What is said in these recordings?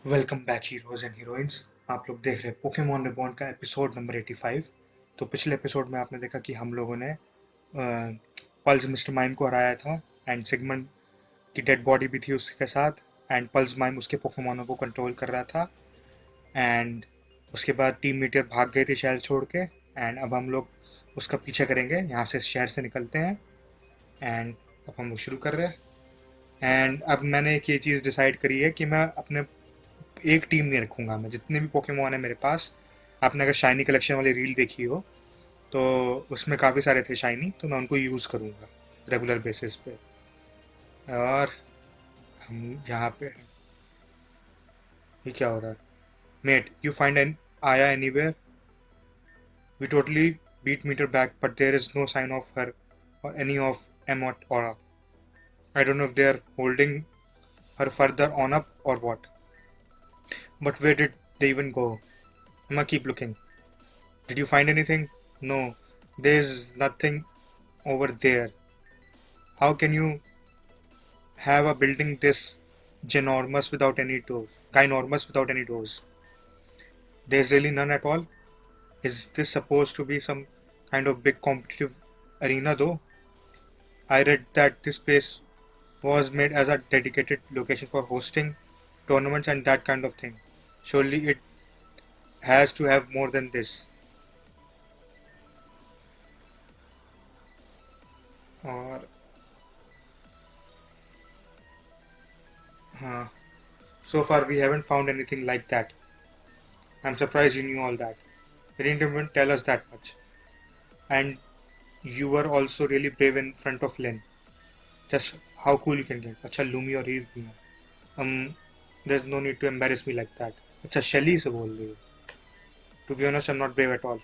Welcome back heroes and heroines. आप लोग देख रहे हैं पोकेमॉन रिबॉर्न का एपिसोड नंबर 85। तो पिछले एपिसोड में आपने देखा कि हम लोगों ने पल्स मिस्टर माइम को हराया था एंड सिगमंड की डेड बॉडी भी थी उसके साथ। एंड पल्स माइम उसके पोकेमॉनों को कंट्रोल कर रहा था। एंड उसके बाद टीम मीटर भाग गई थी शहर छोड़ के। एंड अब हम लोग उसका पीछे करेंगे, यहाँ से शहर से निकलते हैं। एंड अब हम लोग शुरू कर रहे हैं। एंड अब मैंने एक ये चीज़ डिसाइड करी है कि मैं अपने एक टीम नहीं रखूंगा। मैं जितने भी पोकेमोन है मेरे पास, आपने अगर शाइनी कलेक्शन वाली रील देखी हो तो उसमें काफ़ी सारे थे शाइनी, तो मैं उनको यूज़ करूंगा रेगुलर बेसिस पे। और हम यहाँ पे, ये क्या हो रहा है? मेट, यू फाइंड एन आया anywhere? We totally beat meter back, but there is no sign of her or any of Emot Aura. I don't know if they are holding her further on up or what. But where did they even go? I'ma keep looking. Did you find anything? No, there's nothing over there. How can you have a building this ginormous without any doors? Ginormous without any doors. There's really none at all. Is this supposed to be some kind of big competitive arena though? I read that this place was made as a dedicated location for hosting tournaments and that kind of thing. Surely it has to have more than this. Or, uh, so far we haven't found anything like that. I'm surprised you knew all that. You didn't even tell us that much. And you were also really brave in front of Lynn. Just how cool you can get. अच्छा Lumi और ewe भी हैं. There's no need to embarrass me like that. अच्छा शैली से बोल रही हो. To be honest, I'm not brave at all.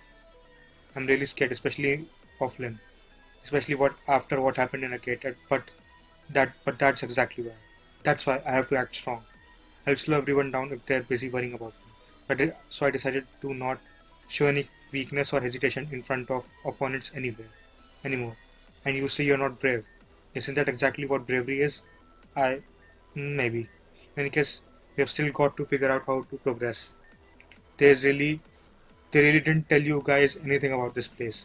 I'm really scared, especially of Lynn. Especially what after what happened in Arcade. But that's exactly why. That's why I have to act strong. I'll slow everyone down if they're busy worrying about me. So I decided to not show any weakness or hesitation in front of opponents anymore. And you say you're not brave. Isn't that exactly what bravery is? I maybe. In any case, we have still got to figure out how to progress. There's really they really didn't tell you guys anything about this place.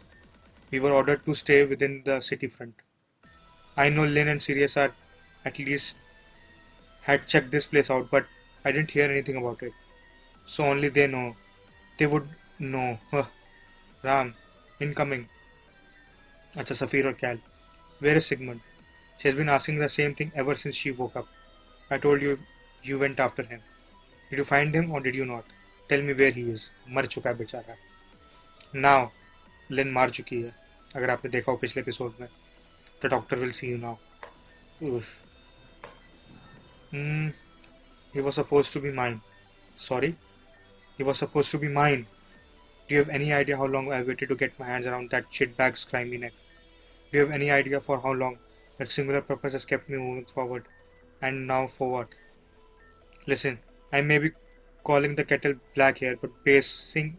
We were ordered to stay within the city front. I know Lynn and Sirius are at least had checked this place out, but I didn't hear anything about it. So only they know. They would know. Huh. Ram, incoming. Acha, Safir or Cal. Where is Sigmund? She has been asking the same thing ever since she woke up. I told you you went after him. Did you find him or did you not? Tell me where he is. मर चुका है बेचारा. Now, Lynn मार चुकी है. अगर आपने देखा हो पिछले एपिसोड में. The doctor will see you now. Oof. Hmm. He was supposed to be mine. Sorry? He was supposed to be mine. Do you have any idea how long I've waited to get my hands around that shitbag's grimy neck? Do you have any idea for how long that singular purpose has kept me moving forward? And now for what? Listen, I may be calling the kettle black here, but basing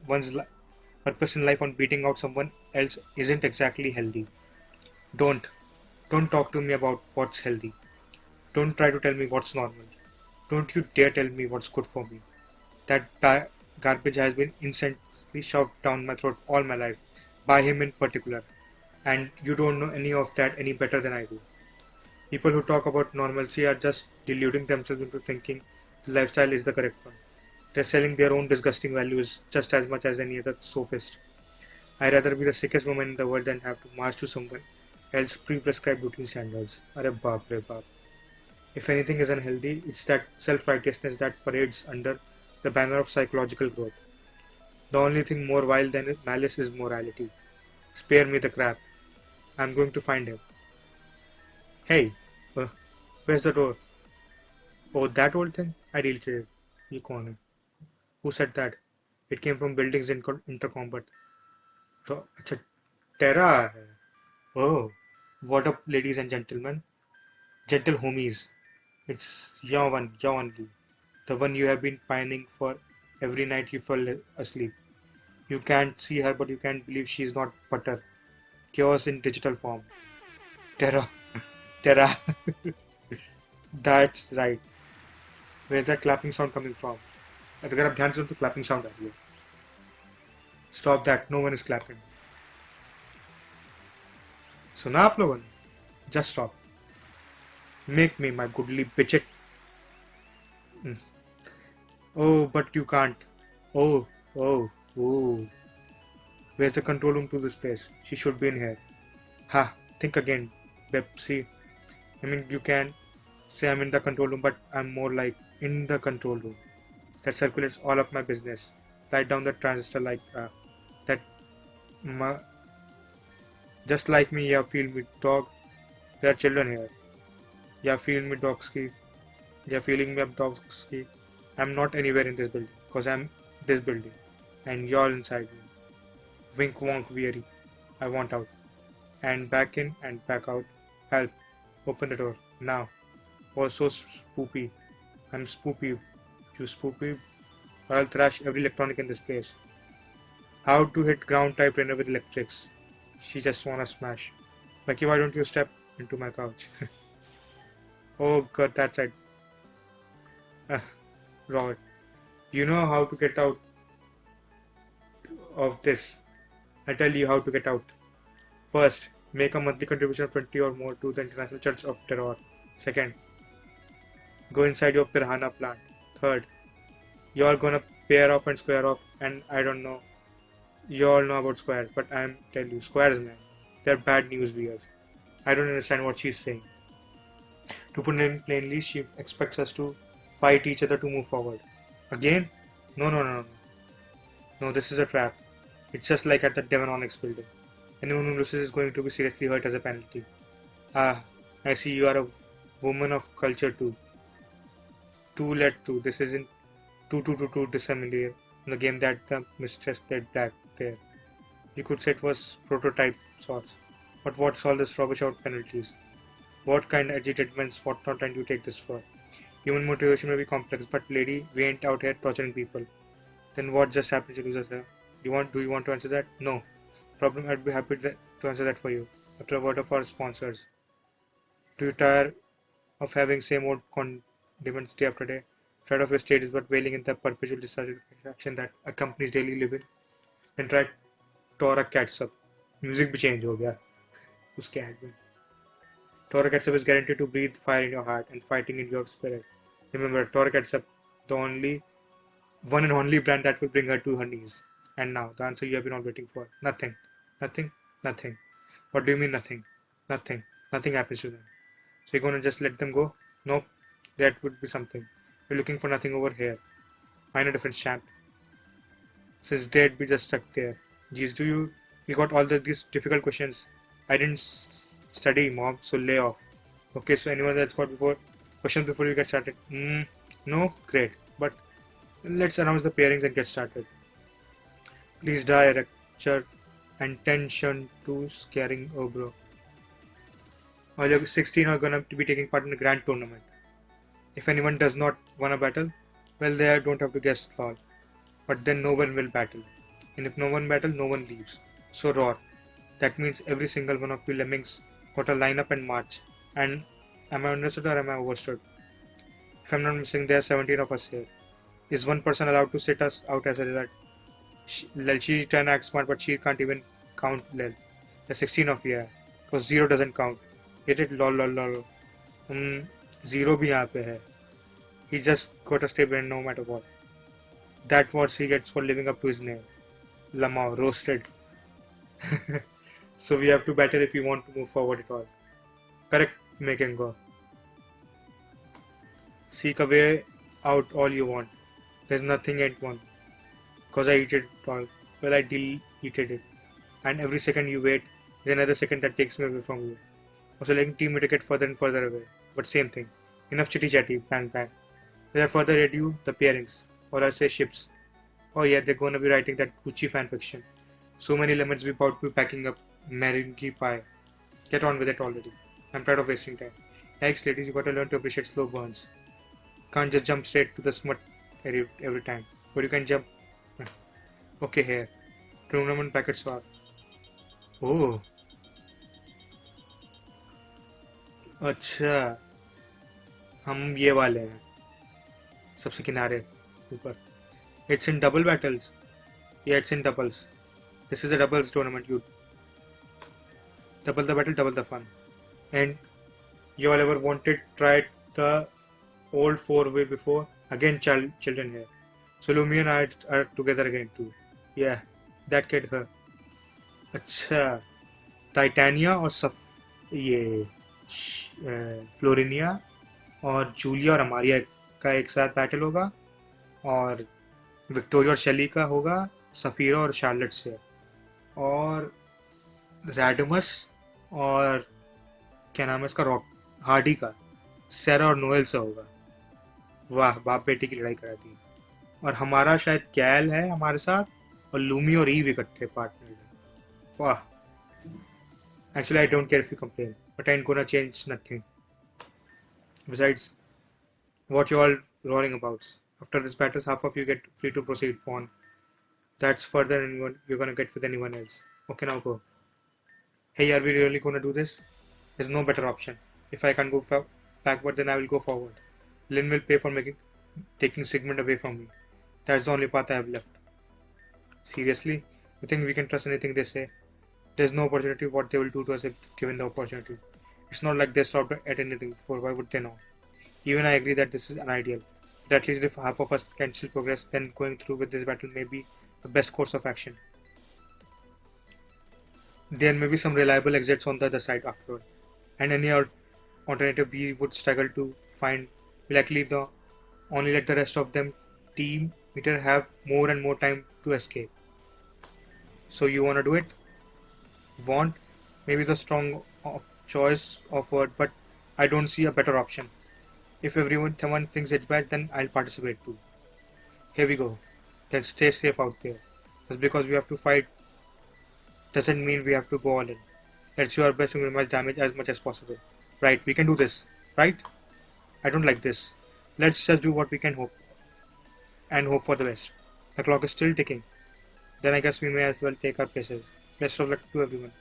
purpose in life on beating out someone else isn't exactly healthy. Don't. Don't talk to me about what's healthy. Don't try to tell me what's normal. Don't you dare tell me what's good for me. That garbage has been incessantly shoved down my throat all my life, by him in particular. And you don't know any of that any better than I do. People who talk about normalcy are just deluding themselves into thinking the lifestyle is the correct one. They're selling their own disgusting values just as much as any other sophist. I'd rather be the sickest woman in the world than have to march to someone else's pre-prescribed beauty standards. Arre baap re baap. If anything is unhealthy, it's that self-righteousness that parades under the banner of psychological growth. The only thing more vile than malice is morality. Spare me the crap. I'm going to find him. Hey, uh, where's the door? Oh, that old thing? I deleted it. ये कौन है? Who said that? It came from buildings in intercom, but अच्छा Terra है. Oh, what up, ladies and gentlemen, gentle homies. It's your only, the one you have been pining for every night you fall asleep. You can't see her, but you can't believe she's not butter. Chaos in digital form. Terra, Terra. That's right. Where's that clapping sound coming from? अगर आप ध्यान से सुनो तो clapping sound आ रही है. Stop that. No one is clapping. सुना आप लोगों ने? Just stop. Make me my goodly bitchet. Oh, but you can't. Oh, oh, oh. Where's the control room to this place? She should be in here. Ha, think again, Pepsi. I mean, you can say I'm in the control room, but I'm more like in the control room. That circulates all of my business. Slide down the transistor like that. Just like me, yeah, feel me, dog. There are children here. Yeah, feel me, dogski. Yeah, feeling me up, dogski. I'm not anywhere in this building, cause I'm this building, and you're inside me. Wink wonk weary. I want out. And back in and back out. Help. Open the door. Now. Oh, so spoopy. I'm spoopy. You spoopy? Or I'll thrash every electronic in this place. How to hit ground type trainer with electrics. She just wanna smash. Becky, why don't you step into my couch? Oh god, that's it. Robert. You know how to get out of this. I'll tell you how to get out. First, make a monthly contribution of 20 or more to the International Church of Terror. Second, go inside your piranha plant. Third, you're gonna pair off and square off, and I don't know. You all know about squares, but I'm telling you, squares, man, they're bad news bears. I don't understand what she's saying. To put it plainly, she expects us to fight each other to move forward. Again? No, no, no, no. No, this is a trap. It's just like at the Devon Onyx building. Anyone who loses is going to be seriously hurt as a penalty. Ah, I see you are a woman of culture too. Two let two. This isn't 2 dissimilar in the game that the mistress played back there. You could say it was prototype sorts. But what's all this rubbish about penalties? What kind of agitatements, what not and you take this for? Human motivation may be complex, but lady, we ain't out here torturing people. Then what just happened to losers here? Do you want to answer that? No. Problem, I'd be happy to answer that for you. After a word of our sponsors. Do you tire of having same old condiments day after day? Tired of your stages but wailing in the perpetual dissatisfaction that accompanies daily living? Then try TERRA catsup. Music भी change हो गया उसके ad में. TERRA catsup is guaranteed to breathe fire in your heart and fighting in your spirit. Remember, TERRA catsup, the only one and only brand that will bring her to her knees. And now, the answer you have been all waiting for. Nothing. Nothing. Nothing. What do you mean nothing? Nothing. Nothing happens to them. So you're gonna just let them go? Nope. That would be something. You're looking for nothing over here. Find a different champ. Since they'd be just stuck there. Geez, you got all these difficult questions. I didn't study, mom, so lay off. Okay, so anyone that's got questions before you get started? No? Great. But let's announce the pairings and get started. Please director and attention to scaring Obro. All your 16 are gonna be taking part in a grand tournament. If anyone does not win a battle, well they don't have to guess at all. But then no one will battle. And if no one battles, no one leaves. So roar. That means every single one of you lemmings got a line up and march. And am I understood or am I overstood? If I'm not missing, there are 17 of us here. Is one person allowed to sit us out as a result? She's trying to act smart, but she can't even count Lel. There's 16 of you here. So 0 doesn't count. Get it? Lol lol lol. 0 भी यहाँ पे है. He just got to stay behind no matter what. That's what he gets for living up to his name. Lamau, roasted. So we have to battle if we want to move forward at all. Correct, make and go. Seek a way out all you want. There's nothing at one. Cause I eat it all. Well, I deleted it. And every second you wait, is another second that takes me away from you. Also letting team get further and further away. But same thing. Enough chitty chatty, bang bang. Without further ado, the pairings. Or I say ships. Oh yeah, they're gonna be writing that Gucci fanfiction. So many lemons we about to be packing up Meringue pie. Get on with it already. I'm tired of wasting time. Yikes ladies, you gotta learn to appreciate slow burns. Can't just jump straight to the smut every time. But you can jump. Okay, here. Tournament packets are. Oh. अच्छा हम ये वाले हैं सबसे किनारे ऊपर. It's in double battles. Yeah, it's in doubles. This is a doubles tournament. You double the battle, double the fun. And you all ever wanted tried the old four-way before? Again, children here. So Lumi and I are together again too. Yeah, that kid her. अच्छा, टाइटानिया और ये फ्लोरिनिया और Julia और अमारिया का एक साथ battle होगा, और विक्टोरिया और शेली का होगा सफीरा और शार्लेट से, और रैडमस और क्या नाम है इसका, रॉक हार्डी का सैरा और नोएल से होगा. वाह, बाप बेटी की लड़ाई करा दी. और हमारा शायद कैल है हमारे साथ, और लूमी और ईव इकट्ठे पार्टनर. वाह. Actually, I don't care if you complain, but I ain't gonna change nothing. Besides, what you all roaring about? After this battle, half of you get free to proceed on. That's further than you're gonna get with anyone else. Okay, now go. Hey, are we really gonna do this? There's no better option. If I can't go backward, then I will go forward. Lynn will pay for taking Sigmund away from me. That's the only path I have left. Seriously? You think we can trust anything they say? There's no opportunity. What they will do to us if given the opportunity. It's not like they stopped at anything before. Why would they know? Even I agree that this is unideal. But at least if half of us can still progress, then going through with this battle may be the best course of action. There may be some reliable exits on the other side afterward, and any alternative we would struggle to find will likely only let the rest of them team meter have more and more time to escape. So you wanna do it? Want maybe the strong choice of word, but I don't see a better option. If everyone thinks it's bad, then I'll participate too. Here we go. Then stay safe out there. Just because we have to fight doesn't mean we have to go all in. Let's do our best to minimize damage as much as possible. Right, we can do this, right? I don't like this. Let's just do what we can hope for the best. The clock is still ticking. Then I guess we may as well take our places. Best of luck to everyone.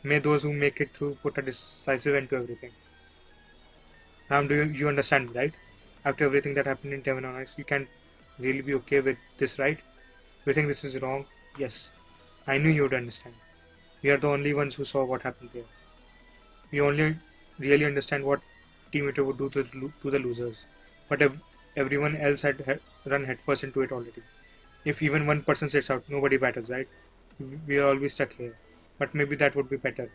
May those who make it through put a decisive end to everything. Ram, do you understand me, right? After everything that happened in Terra, you can't really be okay with this, right? You think this is wrong? Yes. I knew you would understand. We are the only ones who saw what happened there. We only really understand what Team Eater would do to the losers. But if everyone else had run headfirst into it already. If even one person sits out, nobody battles, right? We are always stuck here. But maybe that would be better.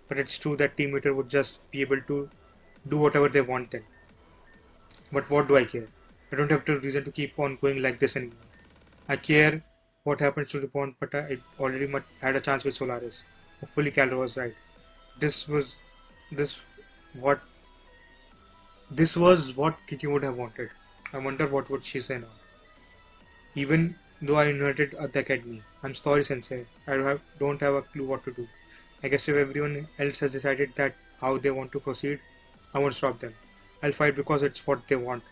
But it's true that Team Eater would just be able to do whatever they want then. But what do I care? I don't have a reason to keep on going like this anymore. I care what happens to Reborn, but I already had a chance with Solaris. Hopefully Calro was right. This was what Kiki would have wanted. I wonder what would she say now. Even though I inherited the academy, I'm sorry, Sensei. I don't have a clue what to do. I guess if everyone else has decided that how they want to proceed, I won't stop them. I'll fight because it's what they want.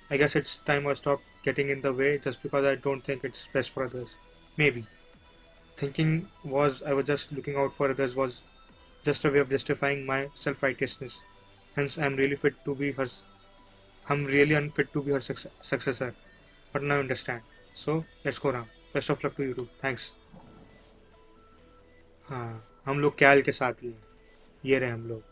I guess it's time I stop getting in the way just because I don't think it's best for others. Maybe. Thinking I was just looking out for others was just a way of justifying my self-righteousness. Hence, I'm really unfit to be her successor. But now I understand. So, let's go, Ram. Best of luck to you too. Thanks. हाँ, हम लोग कैल के साथ ही हैं. ये रहे हम लोग.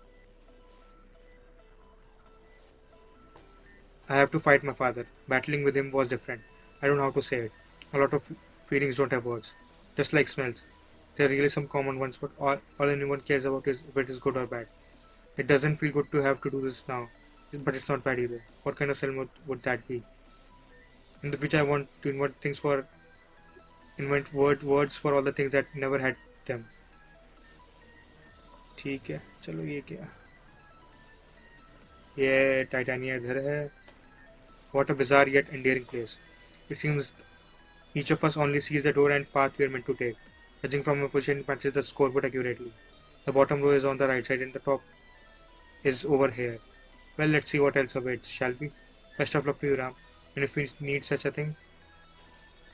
I have to fight my father. Battling with him was different. I don't know how to say it. A lot of feelings don't have words. Just like smells. There are really some common ones, but all anyone cares about is if it is good or bad. It doesn't feel good to have to do this now, but it's not bad either. What kind of smell would that be? In the future, I want to invent words for all the things that never had them. ठीक है, चलो ये क्या? ये टाइटानिया इधर है. What a bizarre yet endearing place. It seems each of us only sees the door and path we are meant to take. Judging from my position, it matches the scoreboard accurately. The bottom row is on the right side and the top is over here. Well, let's see what else awaits, shall we? Best of luck to you, Ram. And if you need such a thing,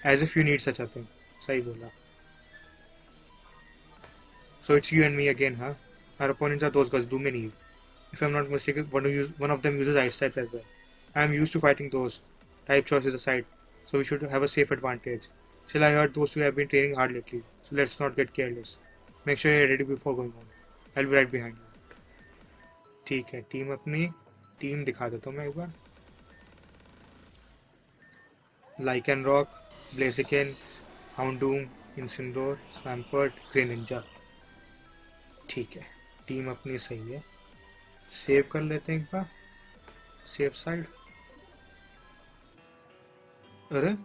as if you need such a thing. Sahi bola. So it's you and me again, huh? Our opponents are those guys, Doom and Eve. If I'm not mistaken, one of them uses ice type as well. I am used to fighting those. Type choices aside, so we should have a safe advantage. Still, I heard those two have been training hard lately, so let's not get careless. Make sure you're ready before going on. I'll be right behind you. ठीक है, team अपनी team दिखा देता हूँ मैं एक बार. Lycan Rock, Blaziken, Houndoom, Incineroar, Swampert, Grey Ninja. ठीक है, टीम अपनी सही है. सेव कर लेते हैं एक बार. Save side. अरे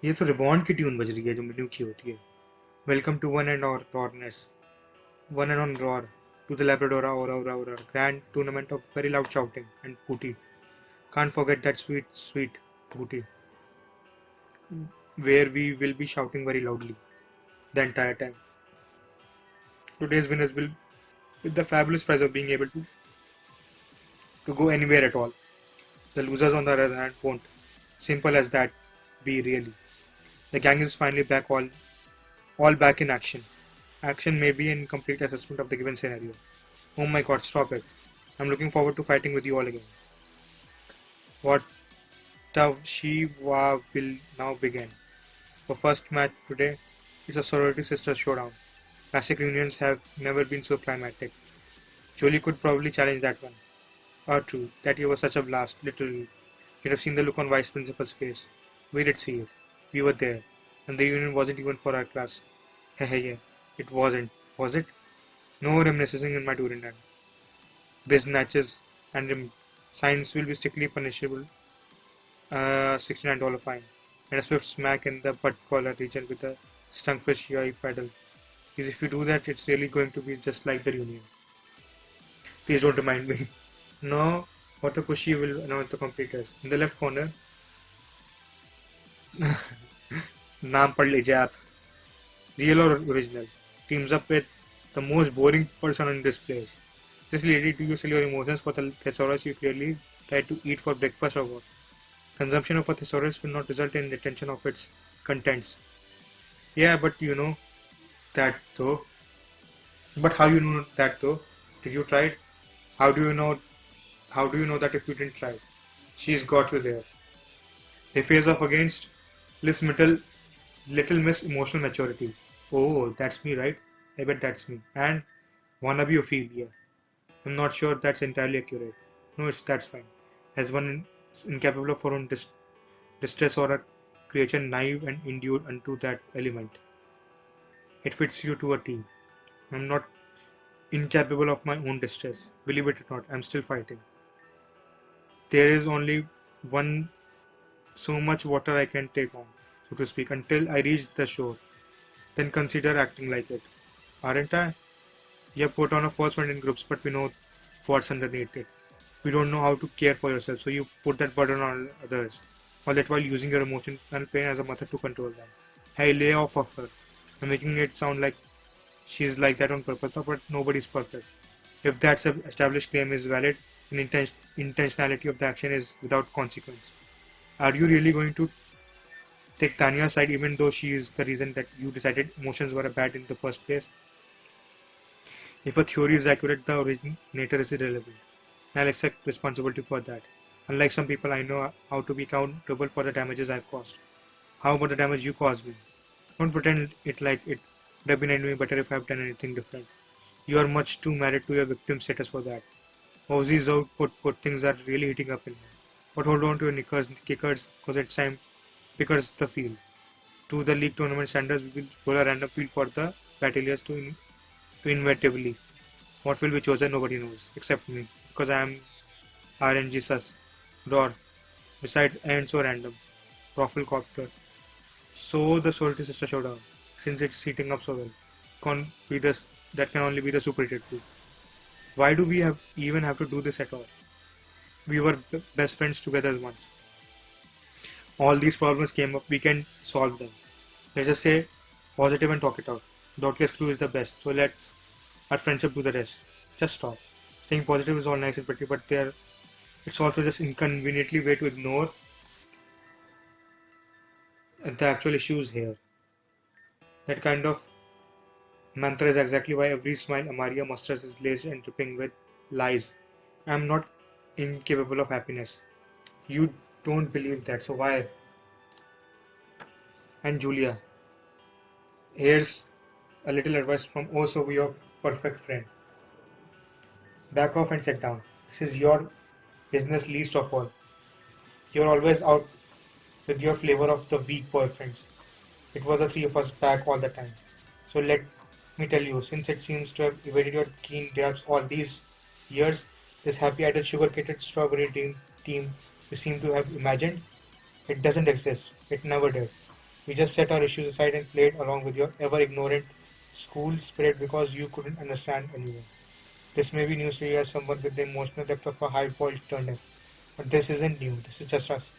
ये तो रिबॉर्न की ट्यून बज रही है जो मेन्यू की होती है. वेलकम टू वन एंड और रॉरनेस. One and on roar. To the Labradora Aura grand tournament of very loud shouting and pooty. Can't forget that sweet pooty, where we will be shouting very loudly the entire time. Today's winners will with the fabulous prize of being able to go anywhere at all. The losers on the other hand won't. Simple as that be really. The gang is finally back all back in action. Action may be an incomplete assessment of the given scenario. Oh my god, stop it. I'm looking forward to fighting with you all again. What Shiva will now begin. For first match today, it's a sorority sister showdown. Classic reunions have never been so climatic. Jolie could probably challenge that one. True, that year was such a blast, literally. You'd have seen the look on Vice Principal's face. We did see it. We were there. And the reunion wasn't even for our class. Hehe, yeah. It wasn't. Was it? No reminiscing in my Durinan. Biz snatches and signs will be strictly punishable. $69 fine. And a swift smack in the butt collar region with a stingfish UI paddle. Because if you do that, it's really going to be just like the reunion. Please don't remind me. No, what a pushy will announce the completers. In the left corner, नाम पढ़ लीजिए आप. Real or original? Teams up with the most boring person in this place. This lady, do you sell your emotions for the thesaurus you clearly tried to eat for breakfast or what? Consumption of a thesaurus will not result in retention of its contents. Yeah, but you know that though. But how you know that though? Did you try it? How do you know? How do you know that if you didn't try? She's got you there. They face off against Little Miss Emotional Maturity. Oh, that's me, right? I bet that's me. And wannabe Ophelia. I'm not sure that's entirely accurate. No, that's fine. As one incapable of her own distress or a creature naive and endued unto that element. It fits you to a T. I'm not incapable of my own distress. Believe it or not, I'm still fighting. There is only one so much water I can take on, so to speak, until I reach the shore. Then consider acting like it. Aren't I? You have put on a false front in groups, but we know what's underneath it. You don't know how to care for yourself, so you put that burden on others. All that while using your emotional pain as a method to control them. Hey, lay off of her. I'm making it sound like she's like that on purpose, but nobody's perfect. If that established claim is valid, then intentionality of the action is without consequence. Are you really going to take Tanya's side even though she is the reason that you decided emotions were bad in the first place? If a theory is accurate, the originator is irrelevant. I'll accept responsibility for that. Unlike some people, I know how to be accountable for the damages I've caused. How about the damage you caused me? Don't pretend it like it would have been any better if I've done anything different. You are much too married to your victim status for that. Ozzy's output things are really heating up in here. But hold on to your kickers, because it's time because the field. To the league tournament standards, we will roll a random field for the battalions to inevitably. What will be chosen, nobody knows, except me, because I am RNG sus. Roar. Besides, I am so random. Rafflecopter. So the Sorority Sister Showdown, since it's heating up so well, that can only be the Super 2. Why do we even have to do this at all? We were best friends together once. All these problems came up, we can solve them. Let's just stay positive and talk it out. Dotcast crew is the best, so let's our friendship do the rest. Just stop. Staying positive is all nice and pretty, but it's also just inconveniently way to ignore the actual issues here. That kind of mantra is exactly why every smile Amaria musters is laced and dripping with lies. I am not incapable of happiness. You don't believe that. So why? And Julia, here's a little advice from also your perfect friend. Back off and sit down. This is your business least of all. You're always out with your flavor of the weak boyfriends. It was the three of us back all the time. So let me tell you, since it seems to have evaded your keen grasp all these years, this happy idle sugar-coated strawberry team you seem to have imagined, it doesn't exist. It never did. We just set our issues aside and played along with your ever-ignorant school spirit because you couldn't understand anyway. This may be news to you as someone with the emotional depth of a high-boiled turnip, but this isn't new. This is just us.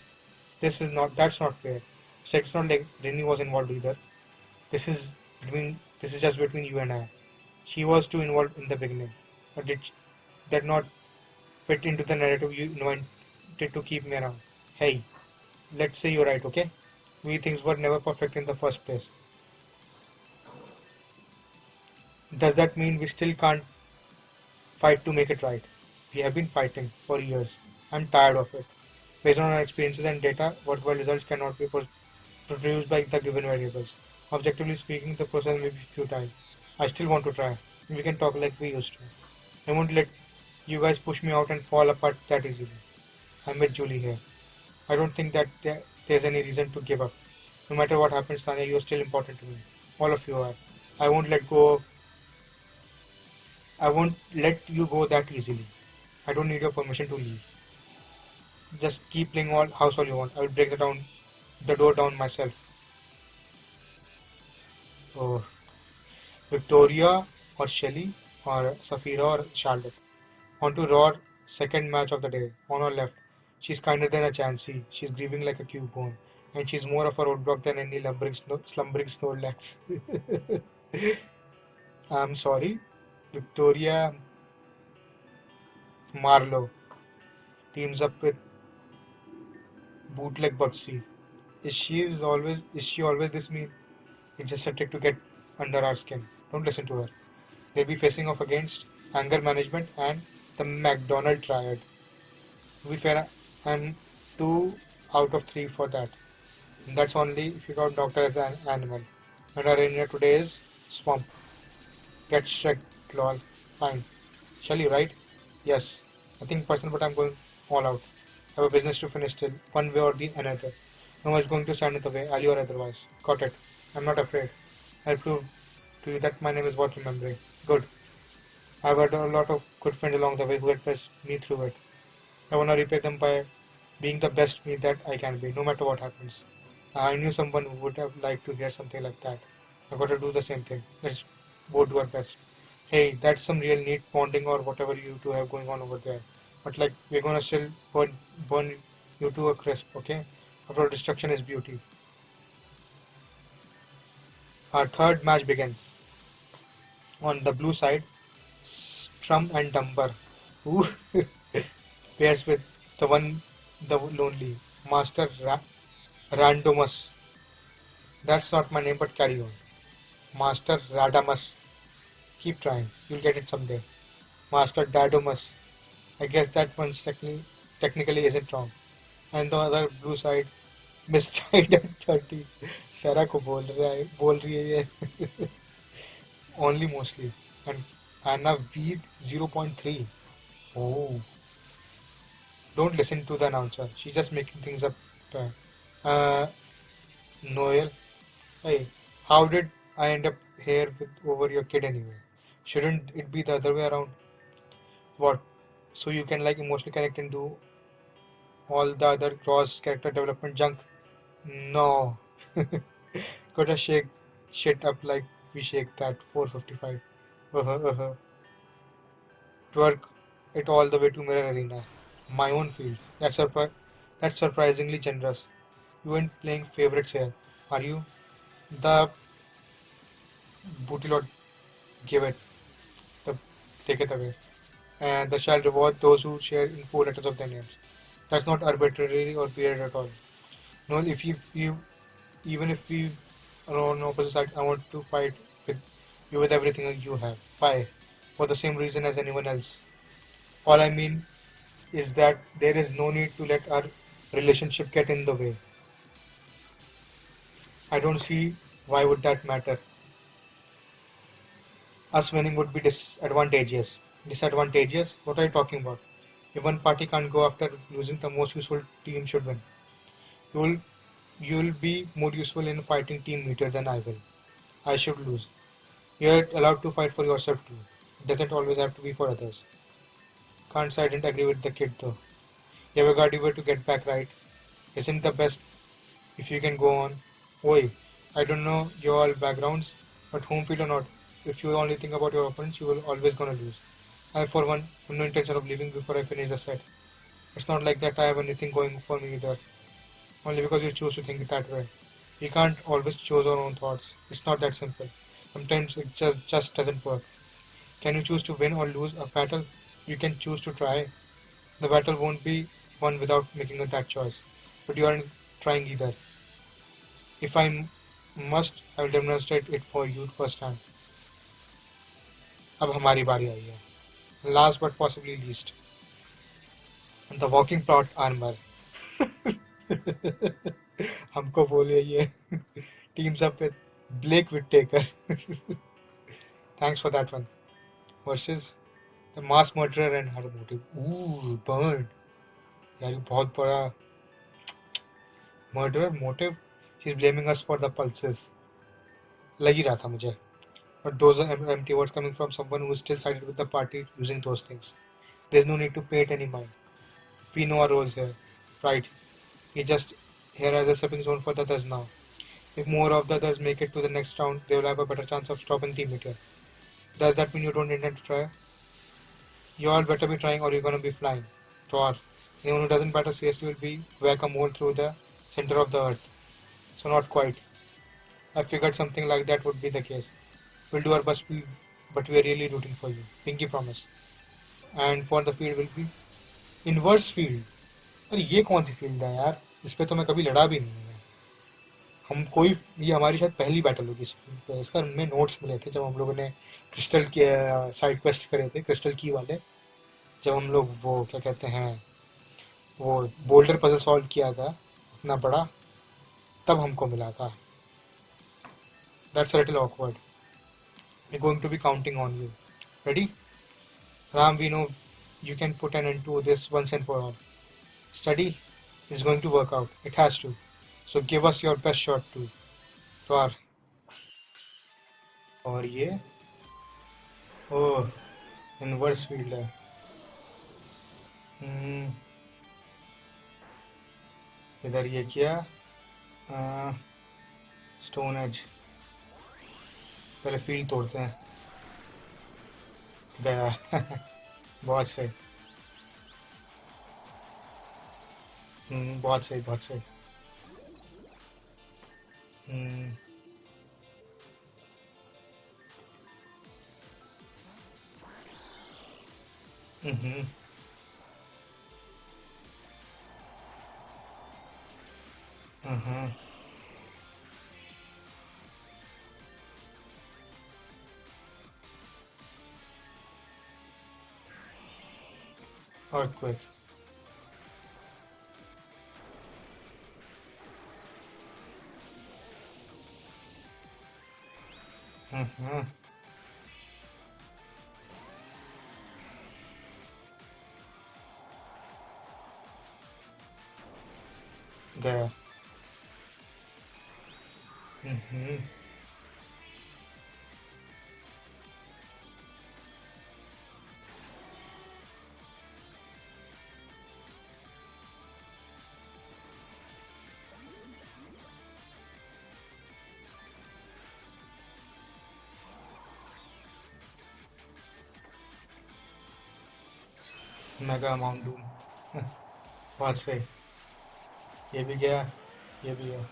That's not fair. So it's not like Rennie was involved either. This is just between you and I. She was too involved in the beginning, but did that not fit into the narrative you invented to keep me around? Hey, let's say you're right, okay? We things were never perfect in the first place. Does that mean we still can't fight to make it right? We have been fighting for years. I'm tired of it. Based on our experiences and data, worthwhile results cannot be produced by the given variables. Objectively speaking, the process may be futile. I still want to try. We can talk like we used to. I won't let you guys push me out and fall apart that easily. I'm with Julie here. I don't think that there's any reason to give up. No matter what happens, Tanya, you're still important to me. All of you are. I won't let go. I won't let you go that easily. I don't need your permission to leave. Just keep playing all you want. I will break the door down myself. Oh, Victoria or Shelley or Safira or Charlotte. On to Raw, second match of the day. On her left, she's kinder than a Chansey. She's grieving like a cubone. And she's more of a roadblock than any slumbering Snorlax. I'm sorry, Victoria Marlowe teams up with bootleg Bugsy. Is she always this mean? It's just a trick to get under our skin. Don't listen to her. They'll be facing off against anger management and the McDonald triad. To be fair, I'm 2 out of 3 for that. And that's only if you count Doctor as an animal. And our arena today is Swamp. Get Shrek, lol. Fine. Shall you, right? Yes. Nothing personal, but I'm going all out. I have a business to finish still, one way or the another. No one's going to stand in the way, ally or otherwise. Got it. I'm not afraid. I'll prove to you that my name is worth remembering. Good. I've had a lot of good friends along the way who had pressed me through it. I want to repay them by being the best me that I can be, no matter what happens. I knew someone who would have liked to hear something like that. I got to do the same thing. Let's both do our best. Hey, that's some real neat bonding or whatever you two have going on over there. But like, we're gonna still burn you to a crisp, okay? After all, destruction is beauty. Our third match begins. On the blue side, Strum and Dumper, who pairs with the lonely Master Randomus. That's not my name, but carry on. Master Radamus. Keep trying. You'll get it someday. Master Dadomus. I guess that one technically isn't wrong. And the other blue side, Miss Trident 30. Sarah को बोल रही है only mostly. And Anna V 0.3. Oh, don't listen to the announcer. She's just making things up. Uh, Noel, hey, how did I end up here over your kid anyway? Shouldn't it be the other way around? What? So you can like emotionally connect and do all the other cross character development junk? No. Gotta shake shit up like we shake that 455. Uh-huh. Twerk it all the way to Mirror Arena. My own field. That's surprisingly generous. You ain't playing favorites here, are you? The booty lord give it. The take it away. And the shall reward those who share in 4 letters of their names. That's not arbitrary or weird at all. No, if you even if we are on opposite sides, I want to fight with you with everything you have. Why? For the same reason as anyone else. All I mean is that there is no need to let our relationship get in the way. I don't see why would that matter. Us winning would be disadvantageous. Disadvantageous? What are you talking about? If one party can't go after losing, the most useful team should win. You'll you'll be more useful in fighting team meter than I will. I should lose. You're allowed to fight for yourself too. It doesn't always have to be for others. Can't say I didn't agree with the kid though. You ever got you to get back right? Isn't the best if you can go on? Oi, I don't know your all backgrounds, but home field or not, if you only think about your opponents, you will always gonna lose. I for one have no intention of leaving before I finish the set. It's not like that I have anything going for me either. Only because you choose to think it that way. We can't always choose our own thoughts. It's not that simple. Sometimes it just doesn't work. Can you choose to win or lose a battle? You can choose to try. The battle won't be won without making that choice. But you aren't trying either. If I must, I will demonstrate it for you firsthand. अब हमारी बारी आई है. Last but possibly least, the walking plot armor. हमको बोलिए ये teams up with Blake Whittaker. Thanks for that one. Versus the mass murderer and her motive. Ooh, burn. यार ये बहुत बड़ा murderer motive. She's blaming us for the pulses. लग ही रहा था मुझे. But those are empty words coming from someone who still sided with the party using those things. There's no need to pay it any mind. We know our roles here, right? We just here as a stepping stone for the others now. If more of the others make it to the next round, they will have a better chance of stopping Team Meteor. Does that mean you don't intend to try? You all better be trying or you're gonna be flying. Or anyone who doesn't batter seriously will be whack-a-mole through the center of the earth. So not quite. I figured something like that would be the case. We'll do our best, but we are really rooting for you. Pinky promise. And for the field will be inverse field. अरे ये कौन सी field है यार? इस पे तो मैं कभी लड़ा भी नहीं हूँ. हम कोई ये हमारी शायद पहली बैटल होगी इस फील्ड पे. इसका हमें नोट्स मिले थे जब हम लोगों ने क्रिस्टल के साइड क्वेस्ट करे थे क्रिस्टल की वाले. जब हम लोग वो क्या कहते हैं वो बोल्डर पजल सॉल्व किया था इतना बड़ा, तब हमको मिला था. That's a little awkward. We going to be counting on you. Ready? Ram, we know you can put an end to this once and for all. Study is going to work out. It has to. So give us your best shot too. तो और ये ओह inverse field है. हम्म, इधर ये किया stone age. पहले field तोड़ते हैं. गया. बहुत सही. बहुत सही बहुत सही. हम्म, हम्म, हम्म. earthquake. हम्म, गया. हम्म. Mega mount doom. बहुत सही. ये भी गया. ये भी है.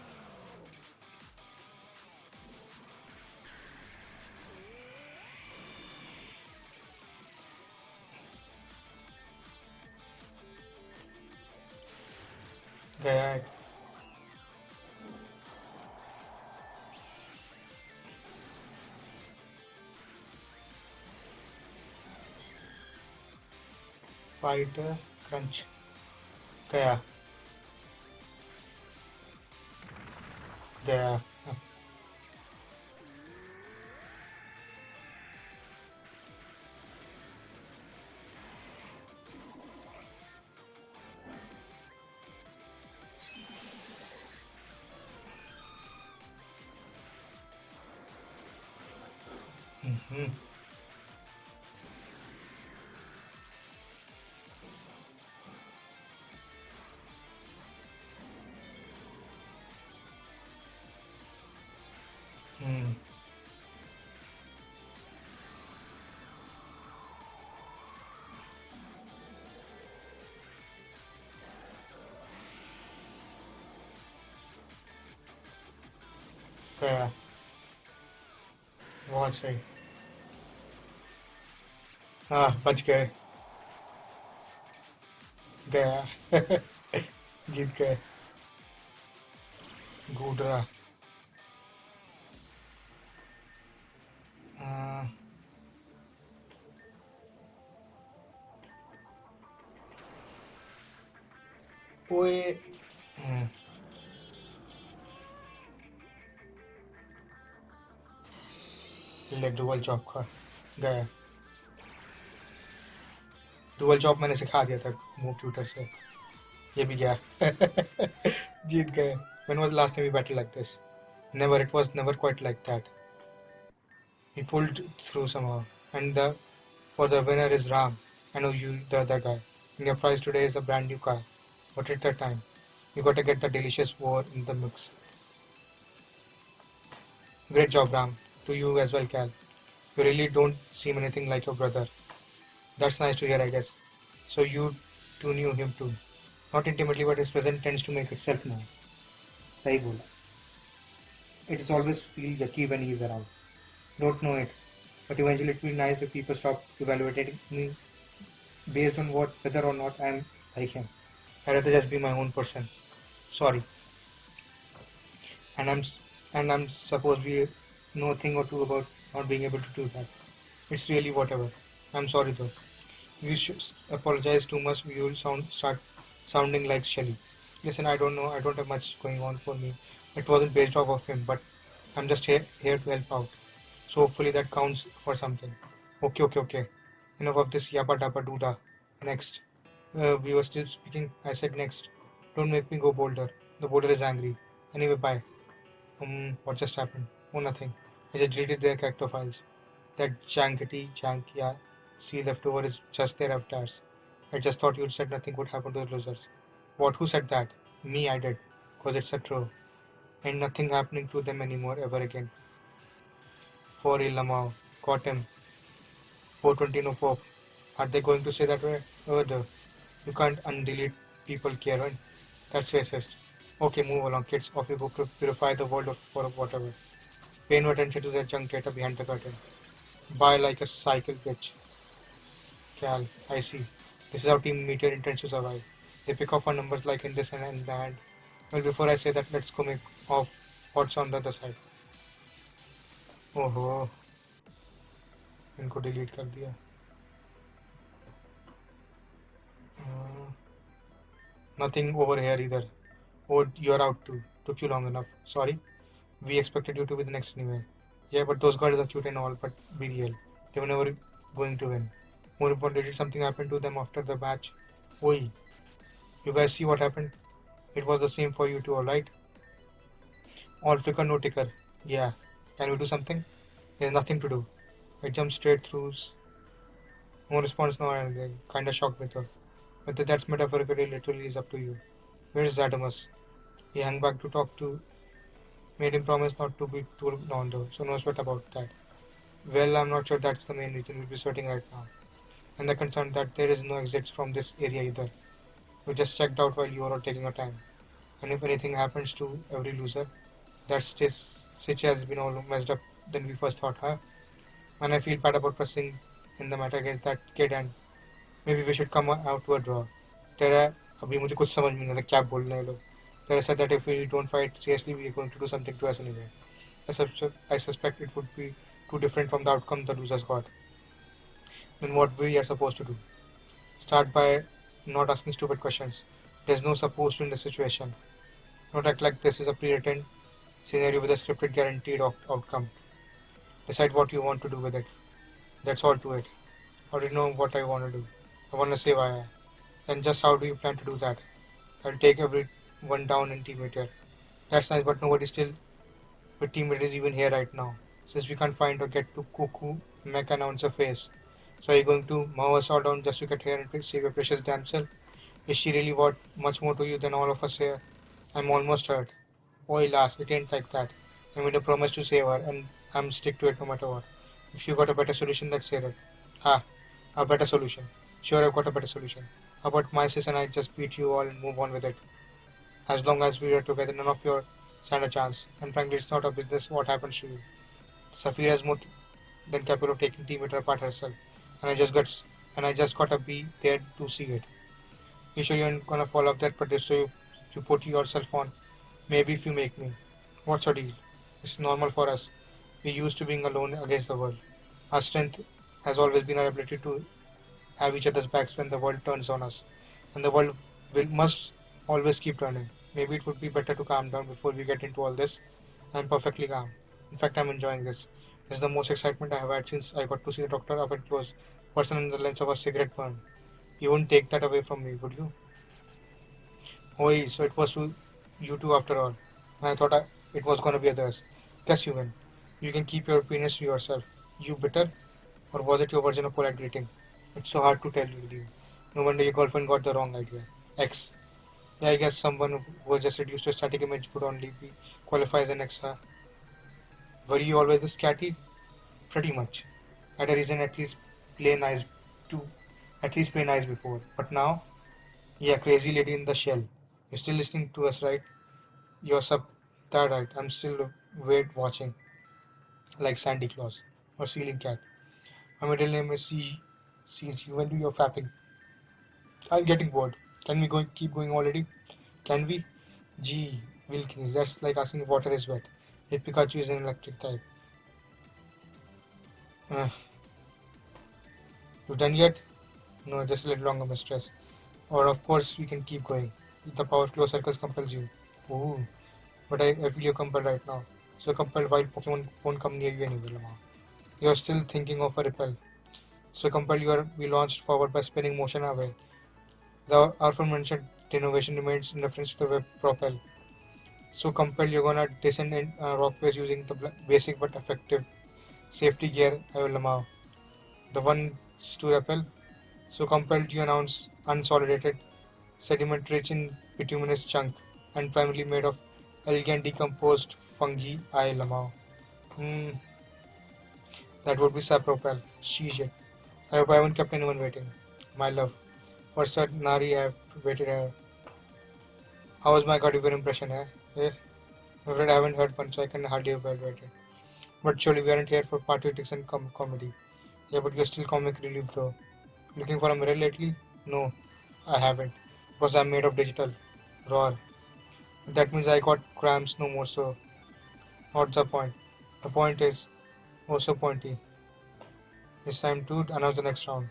गया है. Fighter crunch. गया. Yeah. Mm-hmm. Mm. Yeah. बहुत सही. हाँ बच गए. गया. जीत गए. घूटरा. हाँ, ओए. हाँ, ले डुअल जॉब का. गया. डुअल जॉब मैंने सिखा दिया था मूव ट्यूटर से. ये भी गया. जीत गए. When was the last time we battled like this? Never. It was never quite like that. He pulled through somehow. And the for the winner is Ram. I know you, the other guy. And your prize today is a brand new car. But at that time, you got to get the delicious war in the mix. Great job, Ram. To you as well, Cal. You really don't seem anything like your brother. That's nice to hear, I guess. So you two knew him too. Not intimately, but his presence tends to make itself known. सही बोला. It is always feel yucky when he is around. Don't know it, but eventually it will be nice if people stop evaluating me based on what whether or not I am like him. I'd rather just be my own person. Sorry, and I'm supposed we know a thing or two about not being able to do that. It's really whatever. I'm sorry though. You should apologize too much. You will start sounding like Shelly. Listen, I don't know. I don't have much going on for me. It wasn't based off of him, but I'm just here to help out. So hopefully that counts for something. Okay, okay, okay. Enough of this yappa dabba dooda. Next. We were still speaking. I said next. Don't make me go bolder. The boulder is angry. Anyway, bye. What just happened? Oh, nothing. I just deleted their character files. That jankety jank, yeah. See, leftover is just their avatars. I just thought you said nothing would happen to the losers. What? Who said that? Me, I did. Cause it's a true. Ain't nothing happening to them anymore ever again. For real, Lamau. Caught him. 420 no pop. Are they going to say that way? The. You can't undelete people, Kieran. That's racist. Okay, move along, kids. Off you go purify the world of for whatever. Pay no attention to that junk data behind the curtain. Buy like a cycle bitch. Cal, I see. This is how team meter intends to survive. They pick off on numbers like in this and that. Well, before I say that, let's go make off what's on the other side. ओहो इनको delete कर दिया. Nothing over here either. Oh, you're out too. Took you long enough. Sorry. We expected you to be the next anyway. Yeah, but those girls are cute and all, but be real. They were never going to win. More importantly, did something happen to them after the match? Oi, you guys see what happened? It was the same for you too, alright? All flicker, no ticker. Yeah. Can we do something? There's nothing to do. I jumped straight through. No response, no anything. Kinda shocked me though. Whether that's metaphorically, literally is up to you. Where's Zadamus? He hung back to talk to. Made him promise not to be too long though, so no sweat about that. Well, I'm not sure that's the main reason we'll be sweating right now. And the concern that there is no exits from this area either. We just checked out while you were all taking your time. And if anything happens to every loser, that's this Sitch has been all messed up than we first thought, huh? And I feel bad about pressing in the matter against that kid and maybe we should come out to a draw. Terra, अभी मुझे कुछ समझ में नहीं आता क्या बोल रहे हैं लोग. Terra said that if we don't fight seriously, we are going to do something to us anyway. I suspect it would be too different from the outcome the losers got. Then what we are supposed to do? Start by not asking stupid questions. There's no supposed to in the situation. Don't act like this is a pre-written scenario with a scripted guaranteed outcome. Decide what you want to do with it. That's all to it. I already know what I want to do. I want to save Aya. Then just how do you plan to do that? I'll take everyone down in team here. That's nice, but nobody still with teammate is even here right now. Since we can't find or get to Cuckoo Mech announcer face. So are you going to mow us all down just to get here and save your precious damsel? Is she really worth much more to you than all of us here? I'm almost hurt. Oi lass, it ain't like that. I made a promise to save her and I'm stick to it no matter what. If you got a better solution, let's say it. Ha, a better solution. Sure, I've got a better solution. How about my sis and I just beat you all and move on with it? As long as we are together, none of your stand a chance. And frankly, it's not our business what happens to you. Safira is more than capable of taking Team Eater apart herself, and I just gotta be there to see it. You sure you ain't gonna fall off that pedestal you put yourself on? Maybe if you make me. What's your deal? It's normal for us. We're used to being alone against the world. Our strength has always been our ability to have each other's backs when the world turns on us. And the world must always keep turning. Maybe it would be better to calm down before we get into all this. I'm perfectly calm. In fact, I'm enjoying this. This is the most excitement I have had since I got to see the doctor up and close, person in the lens of a cigarette burn. You wouldn't take that away from me, would you? Oi, so it was you two after all. And I thought it was gonna be others. Guess you win. You can keep your opinions to yourself. You bitter? Or was it your version of polite greeting? It's so hard to tell with you. No wonder your girlfriend got the wrong idea. X. Yeah, I guess someone who was just reduced to a static image would only be qualify as an X. Huh? Were you always this catty? Pretty much. Had a reason play nice to at least play nice before. But now, yeah, crazy lady in the shell. You're still listening to us, right? You're sub that right. I'm still wait watching like Sandy Claus or Ceiling Cat. My middle name is Sees you when do your fapping. I'm getting bored. Can we keep going already? Can we? Gee, Wilkins, that's like asking if water is wet. If Pikachu is an electric type. Uh, you done yet? No, just a little longer, mistress. Or of course we can keep going. The power flow circles compels you. Ooh, but I feel you're compelled right now. So compelled while Pokemon won't come near you anyway, Lama. You're still thinking of a repel. So compelled you are be launched forward by spinning motion away. The aforementioned innovation remains in reference to the web propel. So compelled you're gonna descend in rock face using the basic but effective safety gear Lama. The one to repel. So compelled you announce unsolidated sediment rich in bituminous chunk and primarily made of algae and decomposed fungi Lamau. Hmm, that would be sapropel. Sheesh. I hope I haven't kept anyone waiting. My love. What's that Nari I have waited here? How was my Godivar impression, eh? Eh? I'm afraid I haven't heard one, so I can hardly evaluate it. But surely we aren't here for politics and comedy. Yeah, but we're still comic relief though. Looking for a mirror lately? No, I haven't. Because I'm made of digital. Roar. That means I got cramps no more, so what's the point? The point is, oh so pointy. It's time to announce the next round.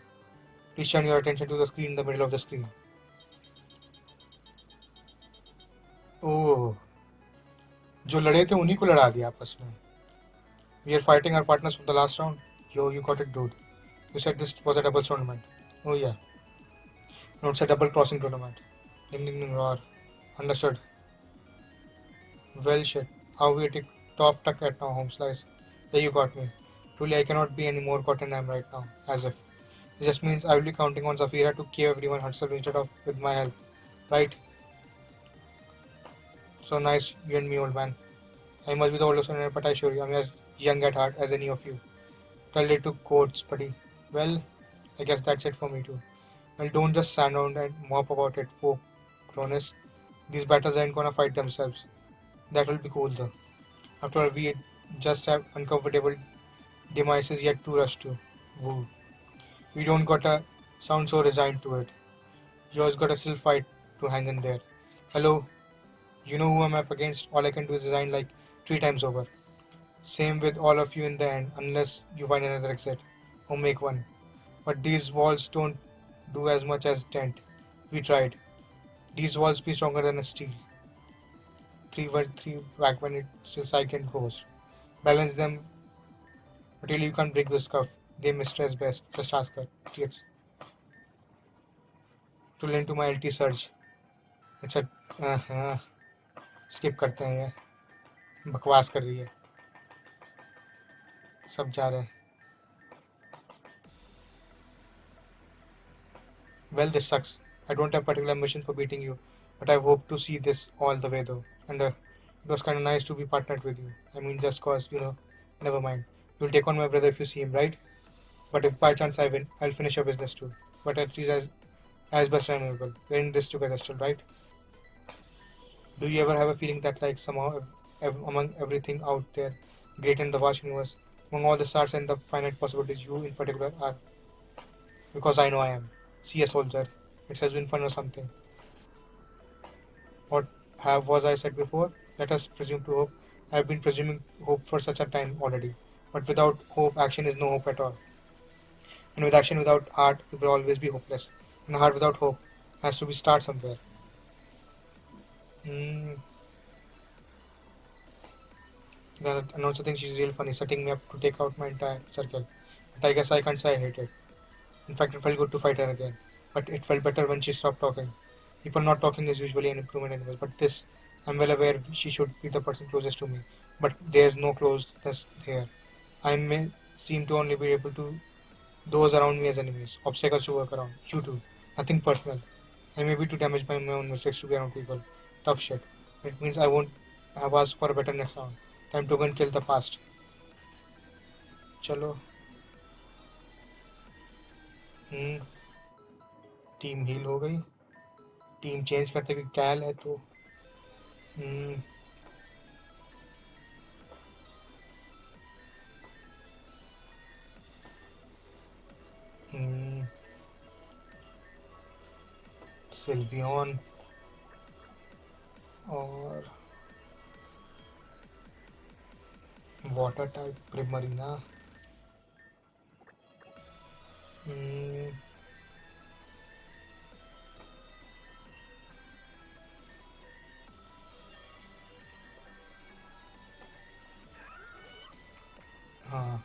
Please turn your attention to the screen in the middle of the screen. Oh, जो लड़े थे उन्हीं को लड़ा दिया आपस में. We are fighting our partners from the last round. Yo, you got it, dude. You said this was a double tournament. Oh yeah. No, it's a double crossing tournament. Ding ding ding roar. Understood. Well shit. How we take top tuck at now, home slice. There you got me. Truly I cannot be any more caught in am right now. As if. It just means I will be counting on Zafira to cave everyone herself instead of with my help. Right? So nice, you and me, old man. I must be the oldest one, but I assure you, I'm as young at heart as any of you. Tell it to codes, buddy. Well, I guess that's it for me too. Well, don't just stand around and mop about it, folk, Cronus. These battles ain't gonna fight themselves. That will be cool though. After all, we just have uncomfortable demises yet to rush to. Woo. We don't gotta sound so resigned to it. Yours gotta still fight to hang in there. Hello, you know who I'm up against? All I can do is resign like 3 times over. Same with all of you in the end, unless you find another exit or make one. But these walls don't do as much as tent. We tried. These walls be stronger than a steel. three back when it's a cyclone goes. Balance them until you can't break the scuff. They mistress best. Just ask her. Tips. To lend to my LT surge. अच्छा skip करते हैं ये बकवास कर रही है सब जा रहे हैं well this sucks I don't have particular mission for beating you but I hope to see this all the way though and it was kind of nice to be partnered with you I mean just cause never mind you'll take on my brother if you see him right but if by chance I win I'll finish your business too but at least as best I'm able we're in this together still right do you ever have a feeling that like somehow among everything out there great in the vast universe among all the stars and the finite possibilities you in particular are because I know I am see a soldier it has been fun or something what have was I said before let us presume to hope I have been presuming hope for such a time already but without hope action is no hope at all and with action without heart it will always be hopeless and a heart without hope has to be start somewhere mm. Then I also think she's real funny setting me up to take out my entire circle but I guess I can't say I hate it in fact it felt good to fight her again but it felt better when she stopped talking people not talking is usually an improvement anyway but this I'm well aware she should be the person closest to me but there's no closeness here I may seem to only be able to those around me as enemies, obstacles to work around. You too. Nothing personal. I may be too damaged by my own mistakes to be around people. Tough shit. It means I won't have asked for a better next round. Time to go and kill the past. चलो team heal हो गई team change करते कि कैल है तो Sylvian और water type प्रिमरीना हाँ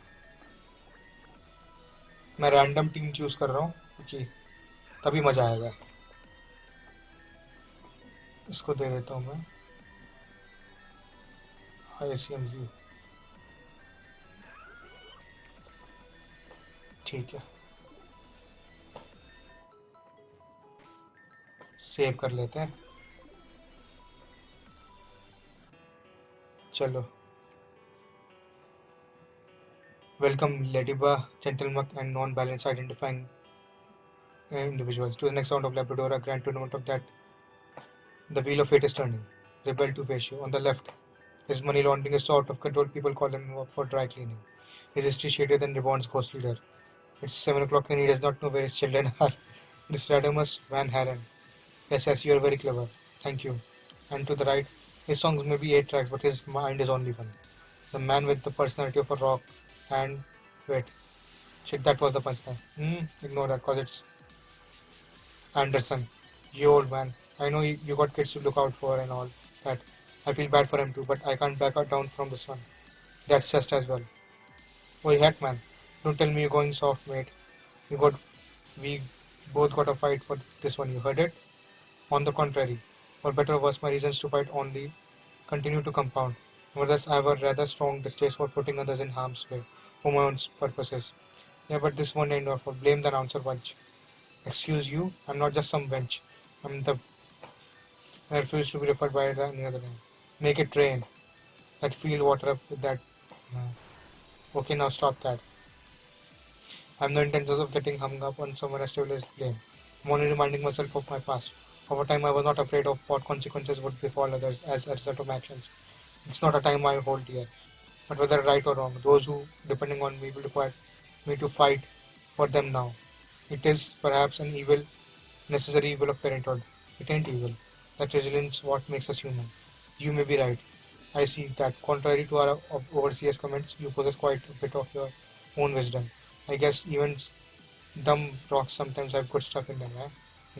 मैं रैंडम टीम चूज कर रहा हूँ क्योंकि तभी मजा आएगा इसको दे देता हूँ मैं ICMZ ठीक है सेव कर लेते हैं चलो welcome Ladybug, Gentlemuck and non-balance identifying individuals to the next round of Labradora Grand Tournament of that the wheel of fate is turning. Rebel to face you. On the left, his money laundering is so out of control people call him up for dry cleaning. His history shadier than Reborn's ghost leader. It's 7 o'clock and he does not know where his children are. This Radamus Van Haren. Yes, you are very clever. Thank you. And to the right, his songs may be 8 tracks, but his mind is only one. The man with the personality of a rock and wait. Shit, that was the punchline. Ignore that cause it's Anderson. You old man. I know you got kids to look out for and all that. I feel bad for him too, but I can't back out down from this one. That's just as well. Oh, heck man. Don't tell me you're going soft, mate. We both got a fight for this one, you heard it? On the contrary, for better or worse, my reasons to fight only continue to compound. Nevertheless, I have a rather strong distaste for putting others in harm's way for my own purposes. Yeah, but this one ain't no for blame the announcer bunch. Excuse you, I'm not just some bench. I'm the I refuse to be referred by any other name. Make it rain. That feel water up with that. Okay, now stop that. I have no intentions of getting hung up on someone as trivial as blame. I'm only reminding myself of my past. Over time, I was not afraid of what consequences would befall others as a result of my actions. It's not a time I hold dear. But whether right or wrong, those who, depending on me, will require me to fight for them now. It is perhaps an evil, necessary evil of parenthood. It ain't evil. That resilience is what makes us human. You may be right. I see that, contrary to our overseas comments, you possess quite a bit of your own wisdom. I guess even dumb rocks sometimes have good stuff in them, eh?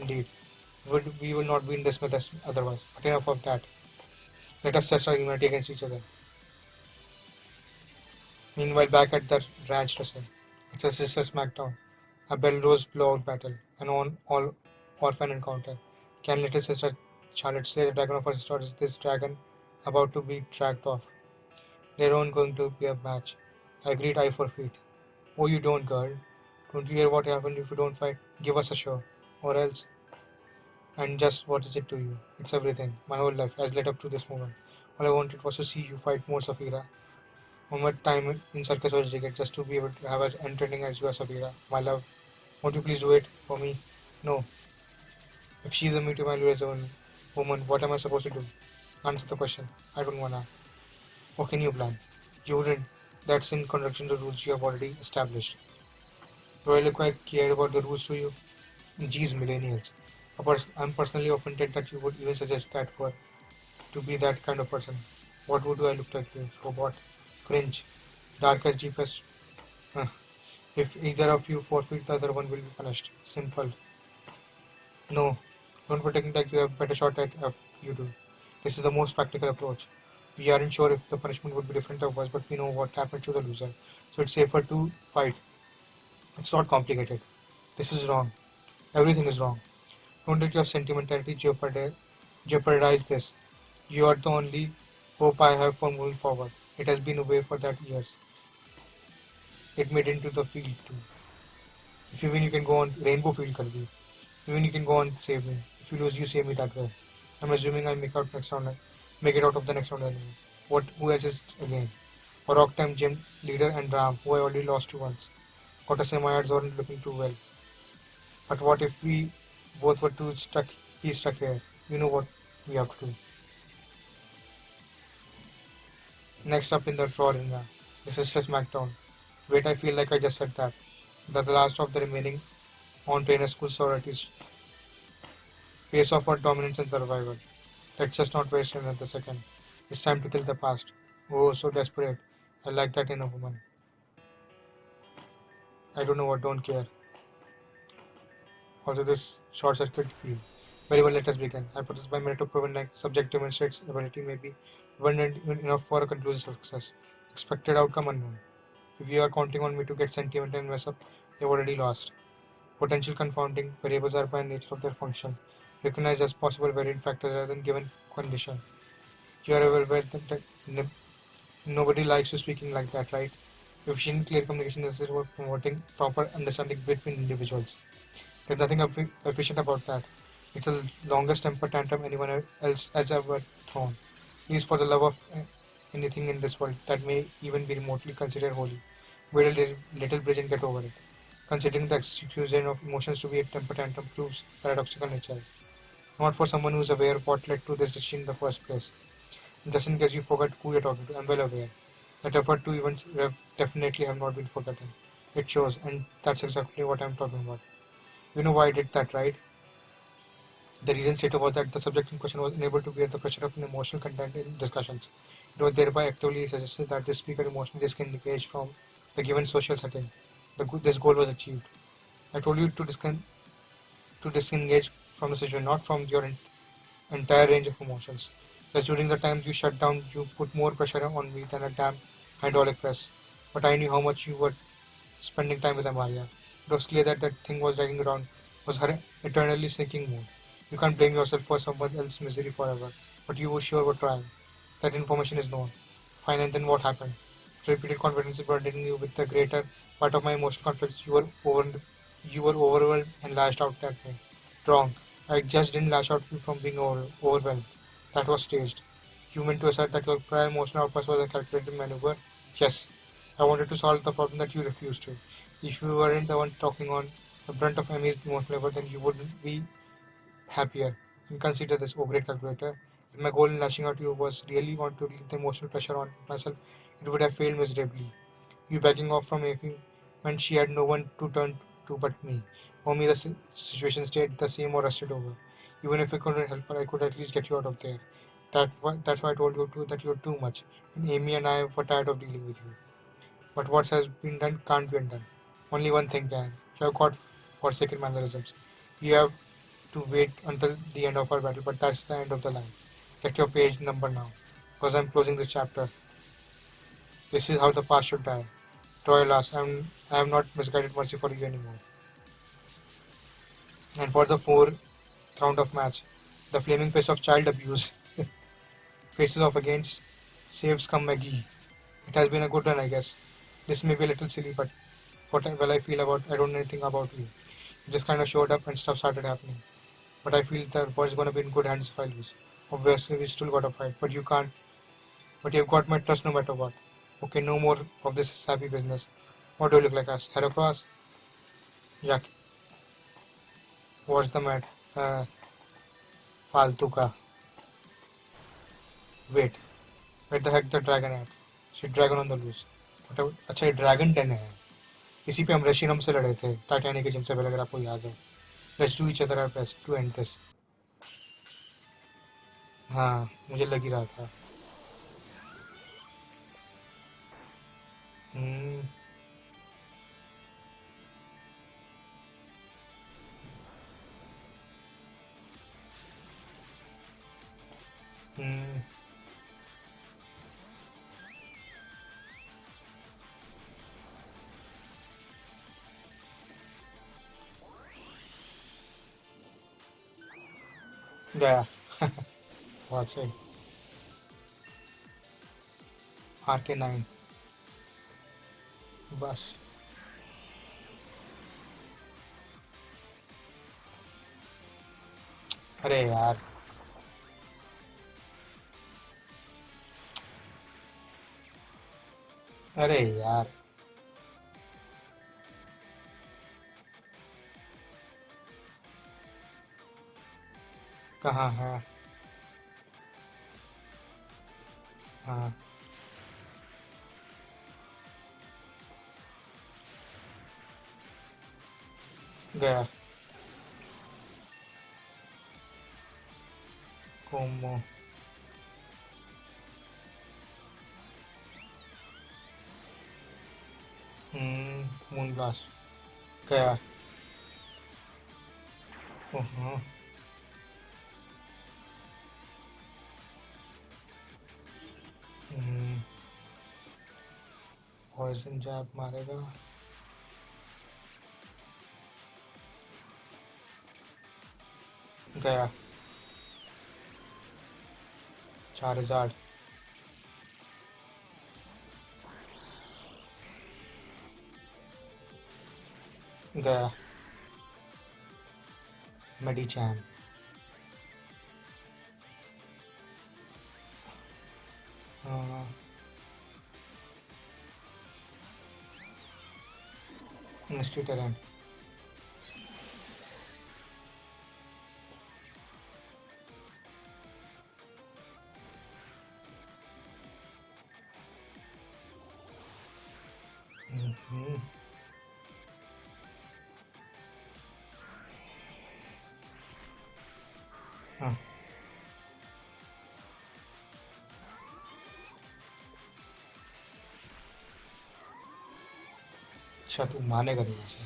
Indeed. We will not be in this mess otherwise. But enough of that. Let us test our humanity against each other. Meanwhile, back at the ranch wrestle, it's a sister smackdown, a Belrose blowout battle, an all orphan encounter. Can little sister Charlotte slay the dragon of her sister, or is this dragon about to be dragged off? Their own going to be a match. I agreed eye for feet. Oh, you don't, girl. Don't you hear what happened if you don't fight? Give us a show. Or else. And just what is it to you? It's everything. My whole life has led up to this moment. All I wanted was to see you fight more, Safira. How much time in circus was to get just to be able to have as entertaining as you are, Safira? My love, won't you please do it for me? No. If she's a meet value as a woman, what am I supposed to do? Answer the question. I don't wanna. What can you plan? You wouldn't. That's in contradiction to the rules you have already established. Do I look quite care about the rules to you? Geez, millennials. I'm personally offended that you would even suggest that for to be that kind of person. What would I look like to you? Robot? Cringe. Dark as deepest. If either of you forfeit, the other one will be punished. Simple. No. Don't pretend like you have better shot at if you do. This is the most practical approach. We aren't sure if the punishment would be different of us, but we know what happens to the loser. So it's safer to fight. It's not complicated. This is wrong. Everything is wrong. Don't let your sentimentality jeopardize this. You are the only hope I have for moving forward. It has been away for that years. It made into the field too. If you win, you can go on Rainbow Field Kirby. Even you can go on save me. If you lose, you save me that way. I'm assuming I make it out of the next round anyway. What? Who has this again? A Rock Time Gym leader and Ram, who I already lost to once. Got to say my odds aren't looking too well. But what if we both were too stuck? He's stuck here. You know what we have to do. Next up in the draw arena, this is SmackDown. Wait, I feel like I just said that. The last of the remaining on trainer school sororities face off for dominance and survival. Let's just not waste another second. It's time to kill the past. Oh, so desperate. I like that in a woman. I don't know what, don't care. How does this short circuit feel? Very well, let us begin. Hypothesis by merit of proven like subject demonstrates ability may be abundant enough for a conclusive success. Expected outcome unknown. If you are counting on me to get sentimental and mess up, you've already lost. Potential confounding variables are by nature of their function recognized as possible variant factors rather than given condition. You are aware that nobody likes you speaking like that, right? Efficient, clear communication is necessary for promoting proper understanding between individuals. There's nothing efficient about that. It's the longest temper tantrum anyone else has ever thrown. Please, for the love of anything in this world that may even be remotely considered holy, build a little bridge and get over it. Considering the execution of emotions to be a temper tantrum proves paradoxical nature. Not for someone who's aware of what led to this decision in the first place. Just in case you forgot who you're talking to, I'm well aware. That effort to events definitely have not been forgotten. It shows, and that's exactly what I'm talking about. You know why I did that, right? The reason stated was that the subject in question was unable to bear the pressure of an emotional content in discussions. It was thereby actively suggested that the speaker emotionally disengaged from the given social setting. This goal was achieved. I told you to disengage from the situation, not from your entire range of emotions. Because during the times you shut down, you put more pressure on me than a damn hydraulic press. But I knew how much you were spending time with Amalia. It was clear that that thing was dragging around was her eternally sinking mood. You can't blame yourself for someone else's misery forever, but you were sure were trying. That information is known. Fine, and then what happened? Repeated confidences burdening you with the greater part of my emotional conflicts. You were overwhelmed and lashed out at me. Wrong. I just didn't lash out from being overwhelmed. That was staged. You meant to assert that your prior emotional outburst was a calculated maneuver? Yes. I wanted to solve the problem that you refused to. If you weren't the one talking on the brunt of Emmy's emotional labor, then you wouldn't be happier. And consider this, oh great calculator. If my goal in lashing out to you was really want to relieve the emotional pressure on myself, it would have failed miserably. You backing off from Effie when she had no one to turn to but me. For me, the situation stayed the same or rusted over. Even if I couldn't help her, I could at least get you out of there. That's why I told you that you're too much. And Amy and I were tired of dealing with you. But what has been done can't be undone. Only one thing can. You have got forsaken mannerisms. You have to wait until the end of our battle, but that's the end of the line. Get your page number now, because I'm closing this chapter. This is how the past should die. Troy alas, I have not misguided mercy for you anymore. And for the fourth round of match, the flaming face of child abuse faces off against Saves Come Maggie. It has been a good run, I guess. This may be a little silly, but I don't know anything about you. You just kind of showed up and stuff started happening. But I feel the boy's gonna be in good hands if I lose. Obviously, we still gotta fight, but you can't. But you've got my trust no matter what. Okay, no more of this sappy business. What do you look like, us? Heracross? Jack, what's the matter? फालतू का. Wait, where the heck the dragon at? She dragon on the loose. अच्छा ये dragon 10 है. इसी पे हम रशियनम से लड़े थे टाइटैनिक के जिम से पहले, अगर आपको याद हो. Let's do each other our best to end this. हाँ, मुझे लग ही रहा था. हम्म. हम्म. गया. बहुत सही. आर के 9. बस. अरे यार. अरे यार. कहाँ है. हाँ. गया. कोमो. Moon blast. गया. ओह. पॉइजन जैब मारेगा. गया. 4000. गया. मेडिचैन. Mystery terrain. हाँ. अच्छा तू मानेगा नहीं इसे.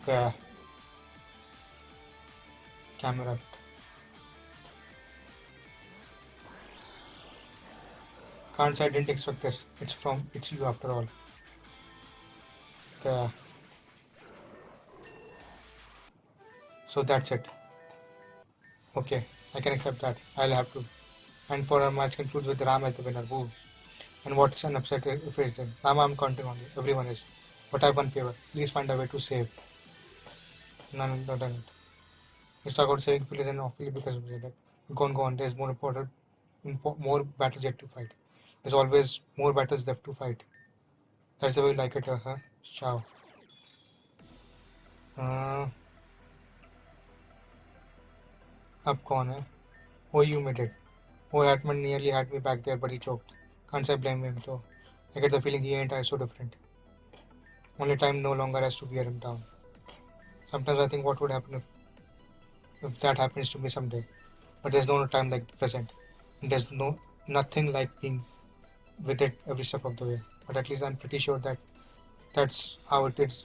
गया. Camera. Can't say I didn't expect this. It's you after all. गया. So that's it. Okay, I can accept that. I'll have to. And for our match concludes with Ram as the winner. Woo. And what's an upset if it's in? Ram, I'm counting on you. Everyone is. But I have one favor. Please find a way to save. No, no, no, no. You talk about saving players and awfully because of that. Go on. There's more important, more battles yet to fight. There's always more battles left to fight. That's the way you like it, huh? Ciao. Uh, अब कौन है? Oh, you made it. Oh, Atman nearly had me back there, but he choked. Can't say blame him though. I get the feeling he ain't so different. Only time no longer has to wear him down. Sometimes I think what would happen if that happens to me someday. But there's no time like the present. There's nothing like being with it every step of the way. But at least I'm pretty sure that that's how it is.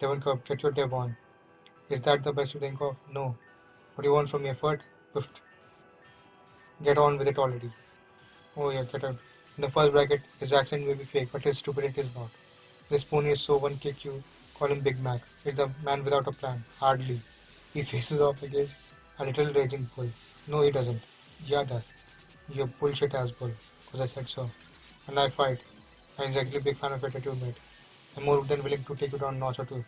Devon Cup, get your dev on. Is that the best you think of? No. What do you want from me? Effort? Pfft. Get on with it already. Oh yeah, get out. In the first bracket, his accent may be fake, but his stupidity is not. This pony is so one kick you call him Big Mac. He's the man without a plan. Hardly. He faces off against a little raging bull. No, he doesn't. Yeah, does. You bullshit ass bull. Because I said so. And I fight. I'm exactly a big fan of attitude, mate. I'm more than willing to take you down a notch or two.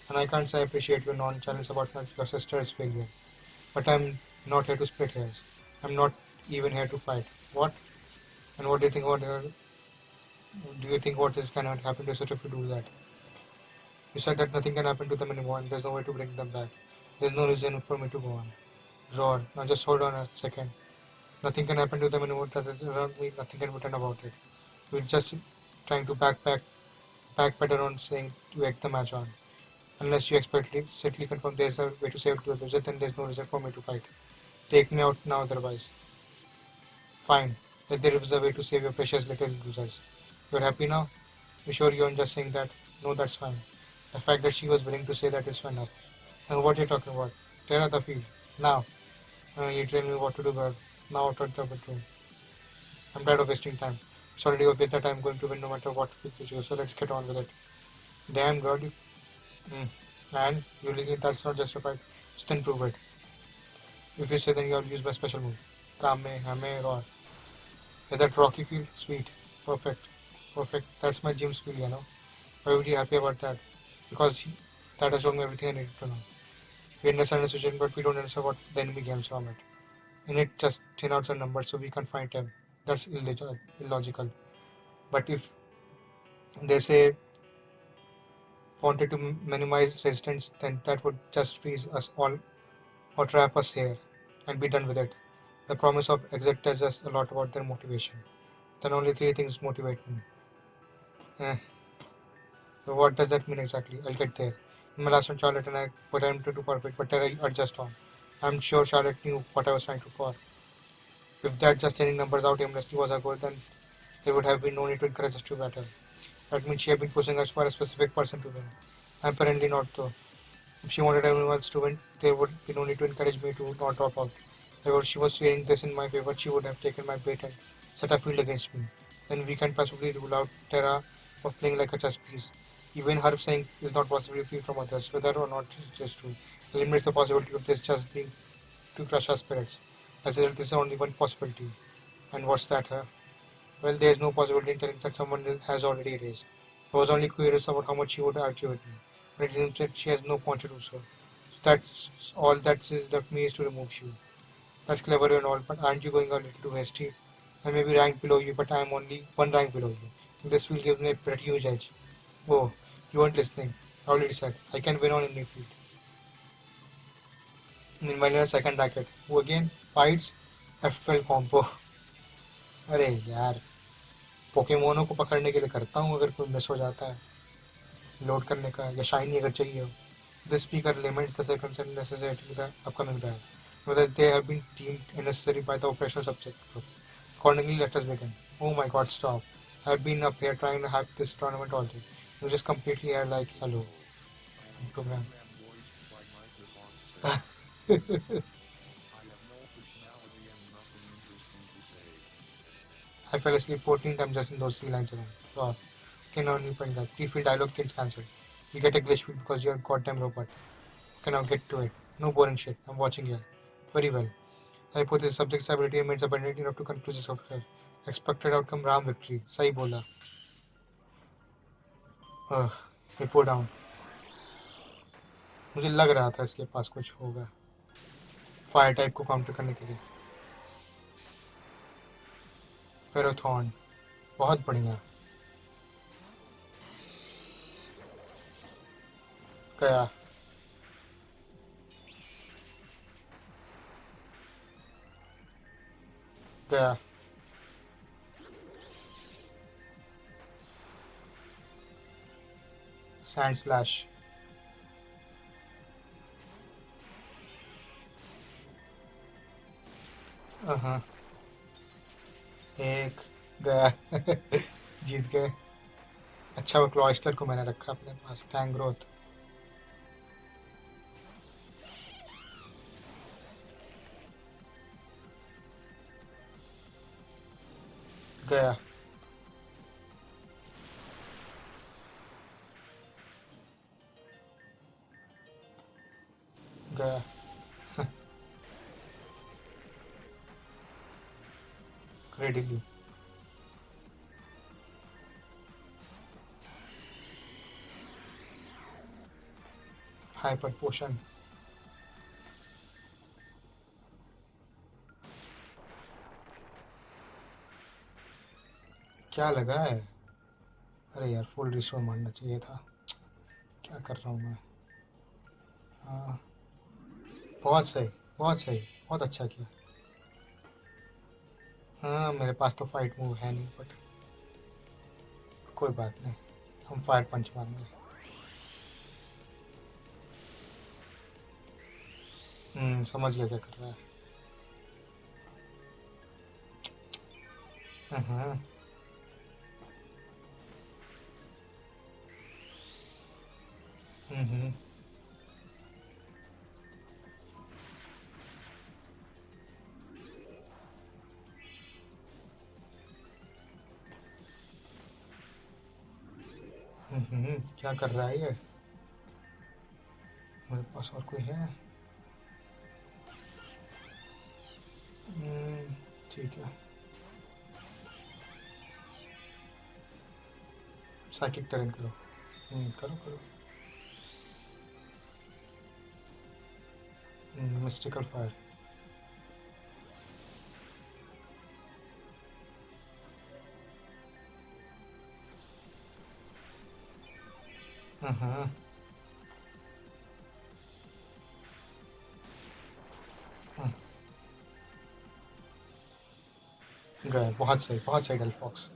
And I can't say I appreciate your nonchalance about your sister's failure. But I'm not here to split hairs. I'm not even here to fight. What? And what do you think about her? Do you think what is cannot happen to such if you do that? You said that nothing can happen to them anymore and there's no way to bring them back. There's no reason for me to go on. Roar. Now just hold on a second. Nothing can happen to them anymore. That is around me. Nothing can be done about it. We're just trying to backpedal on saying to egg the match on. Unless you explicitly confirm there's a way to save the loser, then there's no reason for me to fight. Take me out now otherwise. Fine. Let there is a way to save your precious little losers. You're happy now? You sure you aren't just saying that? No, that's fine. The fact that she was willing to say that is fine enough. And what you're talking about? Terra the field. Now. You tell me what to do, girl. Now out of the bedroom. I'm tired of wasting time. It's already obvious that I'm going to win no matter what pick you choose, so let's get on with it. Damn, girl. And you really think that's not justified? Just then prove it. If you say then you'll use my special move. Kame, Hame, Roar. Is that Rocky feel? Sweet. Perfect. Perfect. That's my gym feel, you know. Why would you happy about that? Because that has told me everything I needed to know. We understand the situation, but we don't understand what the enemy games from it. In it, just thin out the numbers so we can find him. That's illogical. But if they say wanted to minimize resistance, then that would just freeze us all or trap us here and be done with it. The promise of exit tells us a lot about their motivation. Then only three things motivate me. Eh, so what does that mean exactly? I'll get there. In my last one, Charlotte and I were attempting to perfect, but Terra adjust on. I'm sure Charlotte knew what I was trying to for. If that just thinning numbers out aimlessly was our goal, then there would have been no need to encourage us to battle. That means she had been pushing us for a specific person to win. Apparently not though. If she wanted everyone else to win, there would be no need to encourage me to not drop out. If she was steering this in my favor, she would have taken my bait and set a field against me. Then we can possibly rule out Terra of playing like a chess piece. Even her saying is not possibly free from others, whether or not it's just true. Eliminates the possibility of this just being to crush our spirits. As if this is only one possibility. And what's that, huh? Well, there's no possibility in telling that someone has already erased. I was only curious about how much she would argue with me, but it seems that she has no point to do so. So that's all that is left me is to remove you. That's clever and all, but aren't you going a little too hasty? I may be ranked below you, but I am only one rank below you. This will give me a pretty huge edge. Oh, you weren't listening. I already said, I can win on any field. Meanwhile, in a second racket. Who again? Fights? FL combo. अरे यार पोकेमोनों को पकड़ने के लिए करता हूँ अगर कोई मिस हो जाता है लोड करने का या शाइनी अगर चाहिए हो this speaker limit the seconds and necessity to the upcoming drive whether they have been deemed necessary by the operational subject group. Accordingly, let us begin. Oh my god, stop. I've been up here trying to have this tournament all day. You just completely are like, hello, program. I fell asleep 14 times just in those three lines alone. Wow. Okay, now new point that. Pre-fill dialogue gets cancelled. You get a glitch feed because you're a goddamn robot. Okay, now get to it. No boring shit. I'm watching you. Very well. Hypothesis subject's ability remains abundant enough to conclude the software. Expected outcome Ram victory. सही बोला. Report down. मुझे लग रहा था इसके पास कुछ होगा fire type को काउंटर करने के लिए फेरोथॉन बहुत बढ़िया गया गया सैंड स्लैश एक गया जीत गए अच्छा वो क्लॉइस्टर को मैंने रखा अपने पास टैंक ग्रोथ गया गया क्रेडिटली हाइपर पोशन क्या लगा है अरे यार फुल रिस्टोर मारना चाहिए था क्या कर रहा हूँ मैं हाँ बहुत सही बहुत सही बहुत अच्छा किया हाँ मेरे पास तो फाइट मूव है नहीं, बट कोई बात नहीं, हम फायर पंच मारेंगे। समझ गया क्या कर रहा है। हाँ। हम्म क्या कर रहा है ये? मेरे पास और कोई है? हम्म, ठीक है। साइकिक टर्न करो। करो करो। Mystical fire. हाँ। हाँ, गए। बहुत सही dull fox.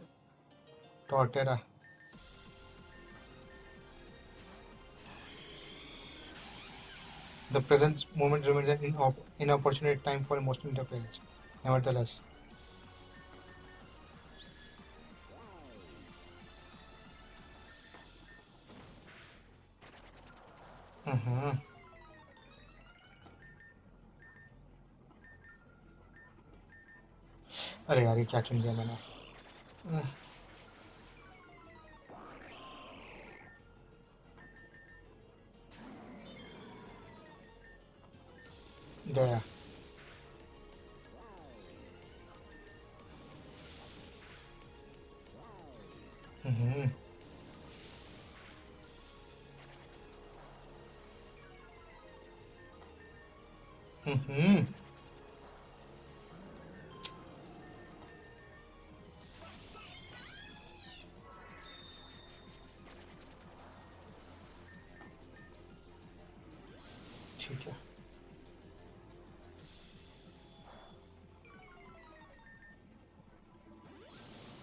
Torterra. The present moment remains an inopportune time for emotional interference. Nevertheless. हम्म अरे यार, ये क्या चुन लिया मैंने? अह, गया। हम्म हम्म ठीक है।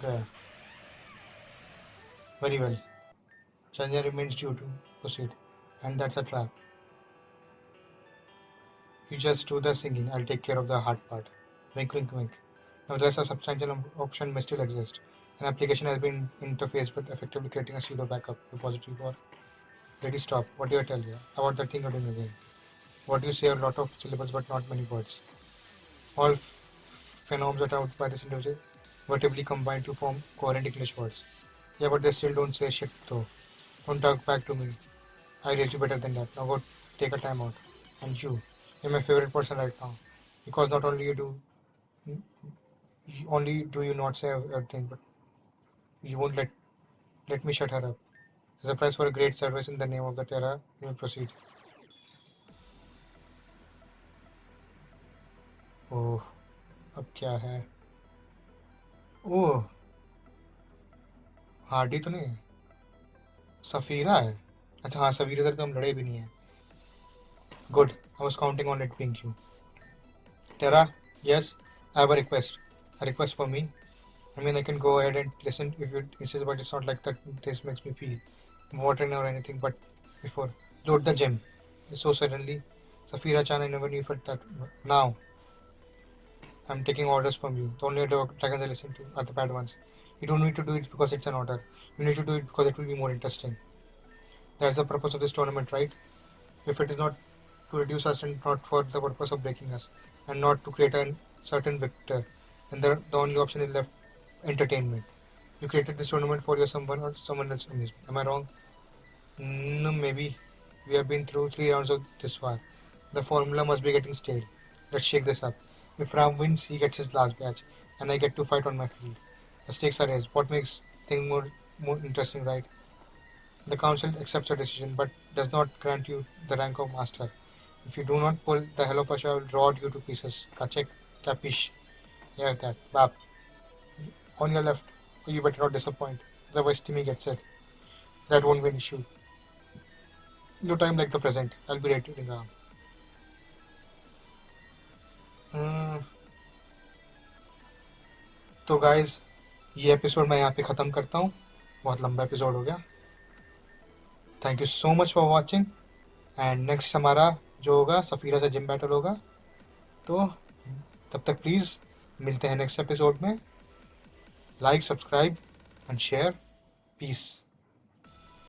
गया। Very well. Chanya remains due to proceed. And that's a trap. You just do the singing, I'll take care of the hard part. Wink, wink, wink. Nevertheless, a substantial option may still exist. An application has been interfaced with effectively creating a pseudo backup repository for. Lady, stop. What do I tell you about the thing you're doing again? What do you say? A lot of syllables, but not many words. All phonemes are out by this individual vertebly combined to form coherent English words. Yeah, but they still don't say shit though. Don't talk back to me. I raised you better than that. Now go take a time out. And you're my favorite person right now. Because not only only do you not say everything, but you won't let me shut her up. As a price for a great service in the name of the Terra, you will proceed. ओह, अब क्या है? ओह, Hardy तो नहीं है? सफीरा है? अच्छा हाँ, सफीरा से तो हम लड़े भी नहीं है। Good. I was counting on it being you. Terra, yes, I have a request. A request for me. I mean, I can go ahead and listen if you insist, but it's not like that. This makes me feel watering or anything. But before, load the gym. So suddenly, Safira Chan, I never knew felt that. Now, I'm taking orders from you. The only dragons I listen to are the bad ones. You don't need to do it because it's an order. You need to do it because it will be more interesting. That's the purpose of this tournament, right? If it is not to reduce us and not for the purpose of breaking us, and not to create a certain victor, then the only option is left entertainment. You created this tournament for your someone or someone else's amusement. Am I wrong? No, maybe. We have been through 3 rounds of this far. The formula must be getting stale. Let's shake this up. If Ram wins, he gets his last badge, and I get to fight on my field. The stakes are raised. What makes things more interesting, right? The council accepts your decision, but does not grant you the rank of master. If you do not pull the hell of a show, I will draw you to pieces. Kachek, capish. Yeah, that. Bap. On your left. You better not disappoint. Otherwise, Timmy gets it. That won't be an issue. No time like the present. I'll be ready to ring around. Hmm, तो guys ये episode मैं यहाँ पे ख़त्म करता हूँ, बहुत लंबा एपिसोड हो गया। Thank you so much for watching. And next हमारा जो होगा सफ़ीरा से जिम बैटल होगा। तो तब तक प्लीज़ मिलते हैं नेक्स्ट एपिसोड में। Like, subscribe and share. Piece.